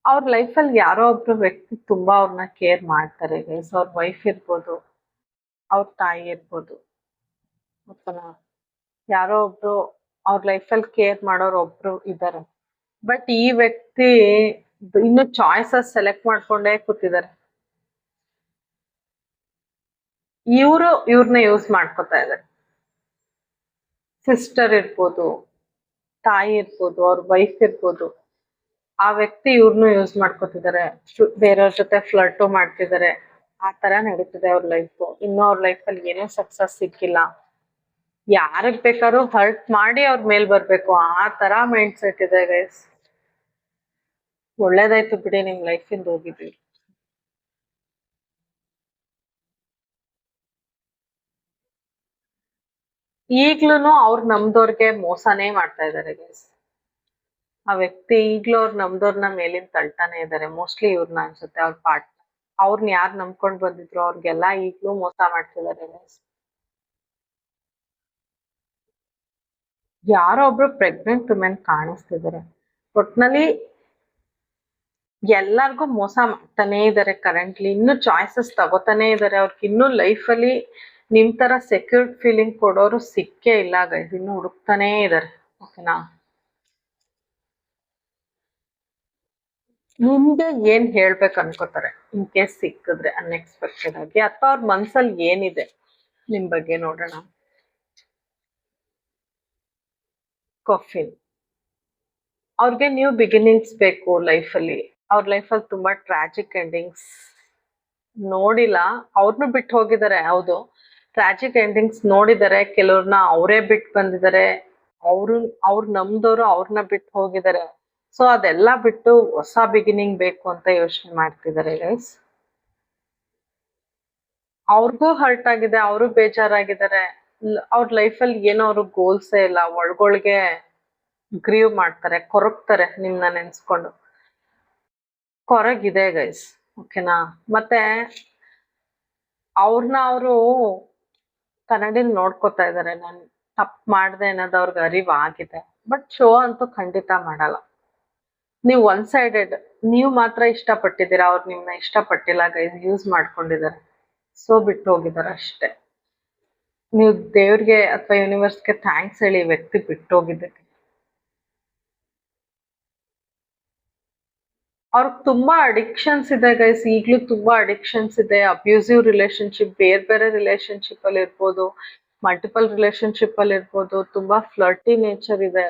ಅವ್ರ ಲೈಫಲ್ಲಿ ಯಾರೋ ಒಬ್ರು ವ್ಯಕ್ತಿ ತುಂಬಾ ಅವ್ರನ್ನ ಕೇರ್ ಮಾಡ್ತಾರೆ ಗೈಸ್. ಅವ್ರ ವೈಫ್ ಇರ್ಬೋದು, ಅವ್ರ ತಾಯಿ ಇರ್ಬೋದು, ಓಕೆನಾ. ಯಾರೋ ಒಬ್ರು ಅವ್ರ ಲೈಫಲ್ಲಿ ಕೇರ್ ಮಾಡೋರು ಒಬ್ರು ಇದ್ದಾರೆ. ಬಟ್ ಈ ವ್ಯಕ್ತಿ ಇನ್ನು ಚಾಯ್ಸಸ್ ಸೆಲೆಕ್ಟ್ ಮಾಡ್ಕೊಂಡೇ ಕೂತಿದ್ದಾರೆ. ಇವ್ರನ್ನ ಯೂಸ್ ಮಾಡ್ಕೊತಾ ಇದ್ದಾರೆ. ಸಿಸ್ಟರ್ ಇರ್ಬೋದು, ತಾಯಿ ಇರ್ಬೋದು, ಅವ್ರ ವೈಫ್ ಇರ್ಬೋದು, ಆ ವ್ಯಕ್ತಿ ಇವ್ರನ್ನು ಯೂಸ್ ಮಾಡ್ಕೊತಿದ್ದಾರೆ. ಬೇರೆಯವ್ರ ಜೊತೆ ಫ್ಲರ್ಟು ಮಾಡ್ತಿದ್ದಾರೆ. ಆ ತರ ನಡೀತಿದೆ ಅವ್ರ ಲೈಫ್. ಇನ್ನು ಅವ್ರ ಲೈಫಲ್ಲಿ ಏನೂ ಸಕ್ಸಸ್ ಸಿಕ್ಕಿಲ್ಲ. ಯಾರಿಗ್ ಬೇಕಾದ್ರೂ ಹರ್ಟ್ ಮಾಡಿ ಅವ್ರ ಮೇಲ್ ಬರ್ಬೇಕು, ಆ ತರ ಮೈಂಡ್ ಸೆಟ್ ಇದೆ ಗೈಸ್. ಒಳ್ಳೇದಾಯ್ತು ಬಿಡಿ, ನಿಮ್ ಲೈಫ್ ಇಂದ ಹೋಗಿದ್ವಿ. ಈಗ್ಲೂನು ಅವ್ರು ನಮ್ದವ್ರಿಗೆ ಮೋಸನೇ ಮಾಡ್ತಾ ಇದಾರೆ ಗೈಸ್. ಆ ವ್ಯಕ್ತಿ ಈಗ್ಲೂ ಅವ್ರು ನಮ್ದವ್ರನ್ನ ಮೇಲಿಂದ ತಳ್ತಾನೆ ಇದಾರೆ. ಮೋಸ್ಟ್ಲಿ ಇವ್ರನ್ನ ಅನ್ಸುತ್ತೆ, ಅವ್ರ ಅವ್ರನ್ನ ಯಾರು ನಂಬ್ಕೊಂಡ್ ಬಂದಿದ್ರು ಅವ್ರಿಗೆಲ್ಲ ಈಗ್ಲೂ ಮೋಸ ಮಾಡ್ತಿದಾರೆ ಗೈಸ್. ಯಾರೋ ಒಬ್ರು ಪ್ರೆಗ್ನೆಂಟ್ ವುಮೆನ್ ಕಾಣಿಸ್ತಿದ್ದಾರೆ. ಒಟ್ನಲ್ಲಿ ಎಲ್ಲಾರ್ಗು ಮೋಸ ಮಾಡ್ತಾನೆ ಇದಾರೆ ಕರೆಂಟ್ಲಿ. ಇನ್ನು ಚಾಯ್ಸಸ್ ತಗೋತಾನೆ ಇದಾರೆ. ಅವ್ರಿಗೆ ಇನ್ನು ಲೈಫ್ ಅಲ್ಲಿ ನಿಮ್ ತರ ಸೆಕ್ಯೂರ್ಡ್ ಫೀಲಿಂಗ್ ಕೊಡೋರು ಸಿಕ್ಕೇ ಇಲ್ಲ ಗೈಸ್. ಇನ್ನು ಹುಡುಕ್ತಾನೆ ಇದಾರೆ, ಓಕೆನಾ. ನಿಮ್ಗೆ ಏನ್ ಹೇಳ್ಬೇಕು ಅನ್ಕೋತಾರೆ ಇನ್ ಕೇಸ್ ಸಿಕ್ಕಿದ್ರೆ ಅನ್ಎಕ್ಸ್ಪೆಕ್ಟೆಡ್ ಆಗಿ, ಅಥವಾ ಅವ್ರ ಮನ್ಸಲ್ಲಿ ಏನಿದೆ ನಿಮ್ ಬಗ್ಗೆ ನೋಡೋಣ. ಕಾಫಿನ್. ಅವ್ರಿಗೆ ನ್ಯೂ ಬಿಗಿನಿಂಗ್ಸ್ ಬೇಕು ಲೈಫಲ್ಲಿ. ಅವ್ರ ಲೈಫಲ್ಲಿ ತುಂಬಾ ಟ್ರಾಜಿಕ್ ಎಂಡಿಂಗ್ಸ್ ನೋಡಿಲ್ಲ. ಅವ್ರನ್ನು ಬಿಟ್ಟು ಹೋಗಿದ್ದಾರೆ, ಹೌದು. ಟ್ರಾಜಿಕ್ ಎಂಡಿಂಗ್ಸ್ ನೋಡಿದ್ದಾರೆ. ಕೆಲವ್ರನ್ನ ಅವರೇ ಬಿಟ್ಟು ಬಂದಿದ್ದಾರೆ. ಅವ್ರು ನಮ್ದವ್ರು ಅವ್ರನ್ನ ಬಿಟ್ಟು ಹೋಗಿದ್ದಾರೆ. ಸೊ ಅದೆಲ್ಲ ಬಿಟ್ಟು ಹೊಸ ಬಿಗಿನಿಂಗ್ ಬೇಕು ಅಂತ ಯೋಚನೆ ಮಾಡ್ತಿದ್ದಾರೆ ಗೈಸ್. ಅವ್ರಿಗೂ ಹರ್ಟ್ ಆಗಿದೆ, ಅವರು ಬೇಜಾರಾಗಿದ್ದಾರೆ. ಅವ್ರ ಲೈಫಲ್ಲಿ ಏನೋ ಅವ್ರಿಗೆ ಗೋಲ್ಸೇ ಇಲ್ಲ. ಒಳಗೊಳಗೆ ಗ್ರೀವ್ ಮಾಡ್ತಾರೆ, ಕೊರಗ್ತಾರೆ ನಿಮ್ನ ನೆನ್ಸ್ಕೊಂಡು. ಕೊರಗಿದೆ ಗೈಸ್, ಓಕೆನಾ. ಮತ್ತೆ ಅವ್ರನ್ನ ಅವರು ಕನ್ನಡಿಲ್ ನೋಡ್ಕೋತಾ ಇದಾರೆ. ನಾನು ತಪ್ಪು ಮಾಡ್ದೆ ಅನ್ನೋದು ಅವ್ರಿಗೆ ಅರಿವಾಗಿದೆ. ಬಟ್ ಶೋ ಅಂತೂ ಖಂಡಿತ ಮಾಡಲ್ಲ. ನೀವು ಒನ್ ಸೈಡೆಡ್, ನೀವು ಮಾತ್ರ ಇಷ್ಟಪಟ್ಟಿದ್ದೀರಾ, ಅವ್ರು ನಿಮ್ನ ಇಷ್ಟಪಟ್ಟಿಲ್ಲ ಗೈಸ್. ಯೂಸ್ ಮಾಡ್ಕೊಂಡಿದ್ದಾರೆ, ಸೊ ಬಿಟ್ಟು ಹೋಗಿದ್ದಾರೆ ಅಷ್ಟೇ. ನೀವು ದೇವ್ರಿಗೆ ಅಥವಾ ಯೂನಿವರ್ಸ್ಗೆ ಥ್ಯಾಂಕ್ಸ್ ಹೇಳಿ ವ್ಯಕ್ತಿ ಬಿಟ್ಟು ಹೋಗಿದ್ದಕ್ಕೆ. ಅವ್ರಿಗೆ ತುಂಬಾ ಅಡಿಕ್ಷನ್ಸ್ ಇದೆ ಗೈಸ್. ಈಗ್ಲೂ ತುಂಬಾ ಅಡಿಕ್ಷನ್ಸ್ ಇದೆ. ಅಬ್ಯೂಸಿವ್ ರಿಲೇಶನ್ಶಿಪ್, ಬೇರೆ ಬೇರೆ ರಿಲೇಶನ್ಶಿಪ್ ಅಲ್ಲಿ ಇರ್ಬೋದು, ಮಲ್ಟಿಪಲ್ ರಿಲೇಶನ್ಶಿಪ್ ಅಲ್ಲಿ ಇರ್ಬೋದು. ತುಂಬಾ ಫ್ಲರ್ಟಿ ನೇಚರ್ ಇದೆ.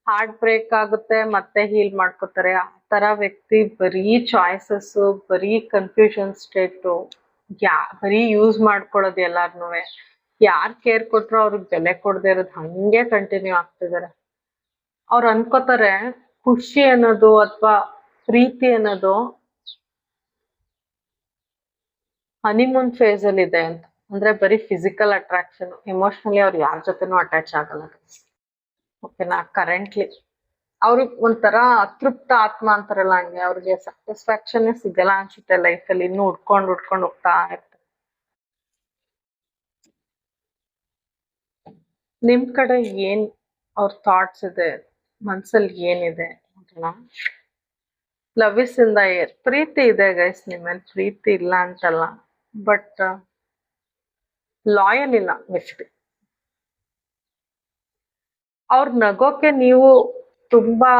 ಹಾರ್ಟ್ ಬ್ರೇಕ್ ಆಗುತ್ತೆ, ಮತ್ತೆ ಹೀಲ್ ಮಾಡ್ಕೋತಾರೆ. ಆ ತರ ವ್ಯಕ್ತಿ. ಬರೀ ಚಾಯ್ಸಸ್, ಬರೀ ಕನ್ಫ್ಯೂಷನ್ ಸ್ಟೇಟು, ಬರೀ ಯೂಸ್ ಮಾಡ್ಕೊಳ್ಳೋದು ಎಲ್ಲಾರ್ನು. ಯಾರ್ ಕೇರ್ ಕೊಟ್ರು ಅವ್ರಿಗೆ ಬೆಲೆ ಕೊಡದೆ ಇರೋದು ಹಂಗೆ ಕಂಟಿನ್ಯೂ ಆಗ್ತಿದ್ದಾರೆ. ಅವ್ರು ಅನ್ಕೋತಾರೆ ಖುಷಿ ಅನ್ನೋದು ಅಥವಾ ಪ್ರೀತಿ ಅನ್ನೋದು ಹನಿಮೂನ್ ಫೇಸ್ ಅಲ್ಲಿ ಇದೆ ಅಂತ. ಅಂದ್ರೆ ಬರೀ ಫಿಸಿಕಲ್ ಅಟ್ರಾಕ್ಷನ್, ಎಮೋಷನಲಿ ಅವ್ರು ಯಾರ ಜೊತೆನೂ ಅಟ್ಯಾಚ್ ಆಗಲ್ಲ, ಓಕೆನಾ. ಕರೆಂಟ್ಲಿ ಅವ್ರಿಗೆ ಒಂಥರ ಅತೃಪ್ತ ಆತ್ಮ ಅಂತಾರಲ್ಲ, ಹಂಗೆ ಅವ್ರಿಗೆ ಸ್ಯಾಟಿಸ್ಫ್ಯಾಕ್ಷನ್ ಸಿಗಲ್ಲ ಅನ್ಸುತ್ತೆ ಲೈಫಲ್ಲಿ. ಇನ್ನು ಹುಡ್ಕೊಂಡು ಹೋಗ್ತಾ ಇರ್ತಾರೆ. ನಿಮ್ ಕಡೆ ಏನ್ ಅವ್ರ ಥಾಟ್ಸ್ ಇದೆ, ಮನ್ಸಲ್ಲಿ ಏನಿದೆ, ಓಕೆನಾ. Love is in the air. ಪ್ರೀತಿ ಇದೆ ಗೈಸ್ ನಿಮ್ಮಲ್ಲಿ, ಪ್ರೀತಿ ಇಲ್ಲ ಅಂತಲ್ಲ. ಬಟ್ ಲಾಯಲ್ ಇಲ್ಲ ವ್ಯಕ್ತಿ. ಅವ್ರ ನಗೋಕೆ ನೀವು ತುಂಬಾ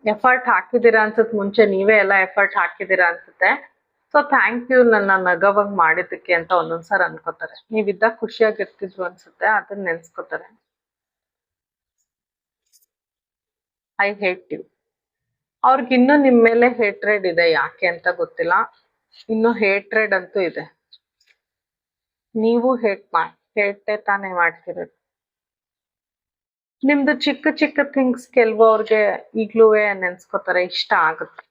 ಎಫರ್ಟ್ ಹಾಕಿದೀರಾ ಅನ್ಸುತ್ತೆ. ಮುಂಚೆ ನೀವೇ ಎಲ್ಲ ಎಫರ್ಟ್ ಹಾಕಿದೀರಾ ಅನ್ಸುತ್ತೆ. ಸೊ ಥ್ಯಾಂಕ್ ಯು ನನ್ನ ನಗವಂಗ್ ಮಾಡಿದ್ದಕ್ಕೆ ಅಂತ ಒಂದೊಂದ್ಸಲ ಅನ್ಕೋತಾರೆ. ನೀವಿದ್ದಾಗ ಖುಷಿಯಾಗಿರ್ತಿದ್ರು ಅನ್ಸುತ್ತೆ, ಅದನ್ನ ನೆನ್ಸ್ಕೋತಾರೆ. I hate you. ಅವ್ರಿಗೆ ಇನ್ನೂ ನಿಮ್ ಮೇಲೆ ಹೇಟ್ರೆಡ್ ಇದೆ, ಯಾಕೆ ಅಂತ ಗೊತ್ತಿಲ್ಲ. ಇನ್ನು ಹೇಟ್ರೆಡ್ ಅಂತೂ ಇದೆ. ನೀವು ಹೇಟೇ ತಾನೇ ಮಾಡ್ತಿರೋದು. ನಿಮ್ದು ಚಿಕ್ಕ ಚಿಕ್ಕ ಥಿಂಗ್ಸ್ ಅವ್ರಿಗೆ ಈಗ್ಲೂ ನೆನ್ಸ್ಕೊತಾರೆ, ಇಷ್ಟ ಆಗುತ್ತೆ.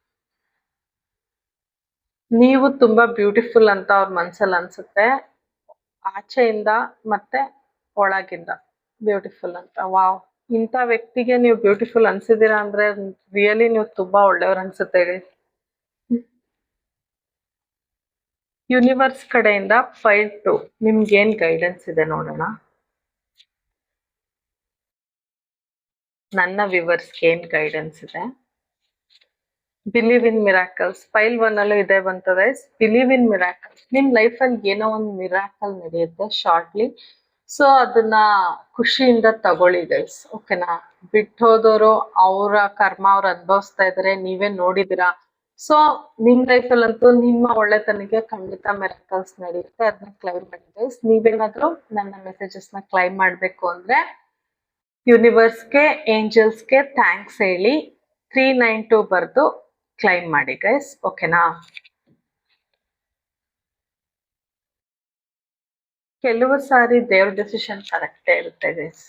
ನೀವು ತುಂಬಾ ಬ್ಯೂಟಿಫುಲ್ ಅಂತ ಅವ್ರ ಮನ್ಸಲ್ಲಿ ಅನ್ಸುತ್ತೆ, ಆಚೆಯಿಂದ ಮತ್ತೆ ಒಳಗಿಂದ ಬ್ಯೂಟಿಫುಲ್ ಅಂತ. ವಾವ್, ಇಂಥ ವ್ಯಕ್ತಿಗೆ ನೀವು ಬ್ಯೂಟಿಫುಲ್ ಅನ್ಸಿದೀರಾ ಅಂದ್ರೆ ರಿಯಲಿ ನೀವು ತುಂಬಾ ಒಳ್ಳೆಯವ್ರು ಅನ್ಸುತ್ತೆ. ಯೂನಿವರ್ಸ್ ಕಡೆಯಿಂದ 5-2 ನಿಮ್ಗೆ ಏನ್ ಗೈಡೆನ್ಸ್ ಇದೆ ನೋಡೋಣ. ನನ್ನ ವ್ಯೂವರ್ಸ್ಗೆ ಏನ್ ಗೈಡೆನ್ಸ್ ಇದೆ? Believe in miracles. ಫೈಲ್ 1 ಅಲ್ಲೂ ಇದೇ ಬಂತದೆ, ಬಿಲೀವ್ ಇನ್ ಮಿರಾಕಲ್ಸ್. ನಿಮ್ ಲೈಫ್ ಅಲ್ಲಿ ಏನೋ ಒಂದು ಮಿರಾಕಲ್ ನಡೆಯುತ್ತೆ ಶಾರ್ಟ್ಲಿ. ಸೊ ಅದನ್ನ ಖುಷಿಯಿಂದ ತಗೊಳ್ಳಿ ಗೈಸ್, ಓಕೆನಾ? ಬಿಟ್ಟೋದವರು ಅವರ ಕರ್ಮ ಅವ್ರು ಅನುಭವಿಸ್ತಾ ಇದಾರೆ, ನೀವೇ ನೋಡಿದಿರಾ. ಸೊ ನಿಮ್ ಲೈಫ್ ಅಲ್ಲಂತೂ ನಿಮ್ಮ ಒಳ್ಳೆತನಿಗೆ ಖಂಡಿತ ಮಿರಾಕಲ್ಸ್ ನಡೆಯುತ್ತೆ, ಅದನ್ನ ಕ್ಲೈಮ್ ಮಾಡಿ ಗೈಸ್. ನೀವೇನಾದ್ರೂ ನನ್ನ ಮೆಸೇಜಸ್ ನ ಕ್ಲೈಮ್ ಮಾಡ್ಬೇಕು ಅಂದ್ರೆ ಯೂನಿವರ್ಸ್ಗೆ, ಏಂಜಲ್ಸ್ಗೆ ಥ್ಯಾಂಕ್ಸ್ ಹೇಳಿ 392 ಬರ್ದು ಕ್ಲೈಮ್ ಮಾಡಿ ಗೈಸ್, ಓಕೆನಾ? ಕೆಲವು ಸಾರಿ ದೇವ್ರ ಡೆಸಿಷನ್ ಕರೆಕ್ಟೇ ಇರುತ್ತೆ ಗೈಸ್.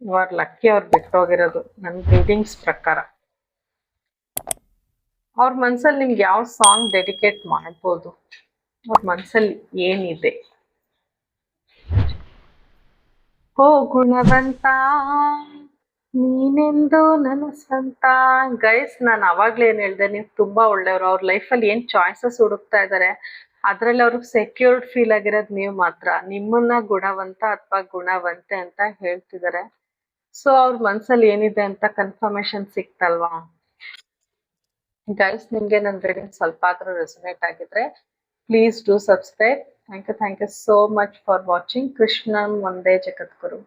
ಯು ಆರ್ ಲಕ್ಕಿ ಅವ್ರು ಬಿಟ್ಟೋಗಿರೋದು ನನ್ನ ರೀಡಿಂಗ್ಸ್ ಪ್ರಕಾರ. ಅವ್ರ ಮನ್ಸಲ್ಲಿ ನಿಮ್ಗೆ ಯಾವ ಸಾಂಗ್ ಡೆಡಿಕೇಟ್ ಮಾಡ್ಬೋದು? ಅವ್ರ ಮನ್ಸಲ್ಲಿ ಏನಿದೆ? ಓ ಗುಣವಂತ ನೀನೆಂದು ನನ್ನ ಸ್ವಂತ. ಗೈಸ್, ನಾನು ಅವಾಗ್ಲೇ ಏನ್ ಹೇಳ್ದೆ, ನೀವು ತುಂಬಾ ಒಳ್ಳೆಯವರು. ಅವ್ರ ಲೈಫಲ್ಲಿ ಏನ್ ಚಾಯ್ಸಸ್ ಹುಡುಕ್ತಾ ಇದಾರೆ ಅದ್ರಲ್ಲಿ ಅವ್ರಿಗೆ ಸೆಕ್ಯೂರ್ಡ್ ಫೀಲ್ ಆಗಿರೋದು ನೀವು ಮಾತ್ರ. ನಿಮ್ಮನ್ನ ಗುಣವಂತ ಅಥವಾ ಗುಣವಂತೆ ಅಂತ ಹೇಳ್ತಿದ್ದಾರೆ. ಸೊ ಅವ್ರ ಮನ್ಸಲ್ಲಿ ಏನಿದೆ ಅಂತ ಕನ್ಫರ್ಮೇಶನ್ ಸಿಕ್ತಲ್ವಾ ಗೈಸ್? ನಿಮ್ಗೆ ನನ್ನ ರೀಡಿಂಗ್ ಸ್ವಲ್ಪ ಆದ್ರೂ ರೆಸೊನೇಟ್ ಆಗಿದ್ರೆ please do subscribe. Thank you so much for watching. ಕೃಷ್ಣನ್ ಒಂದೇ ಜಗದ್ಗುರು.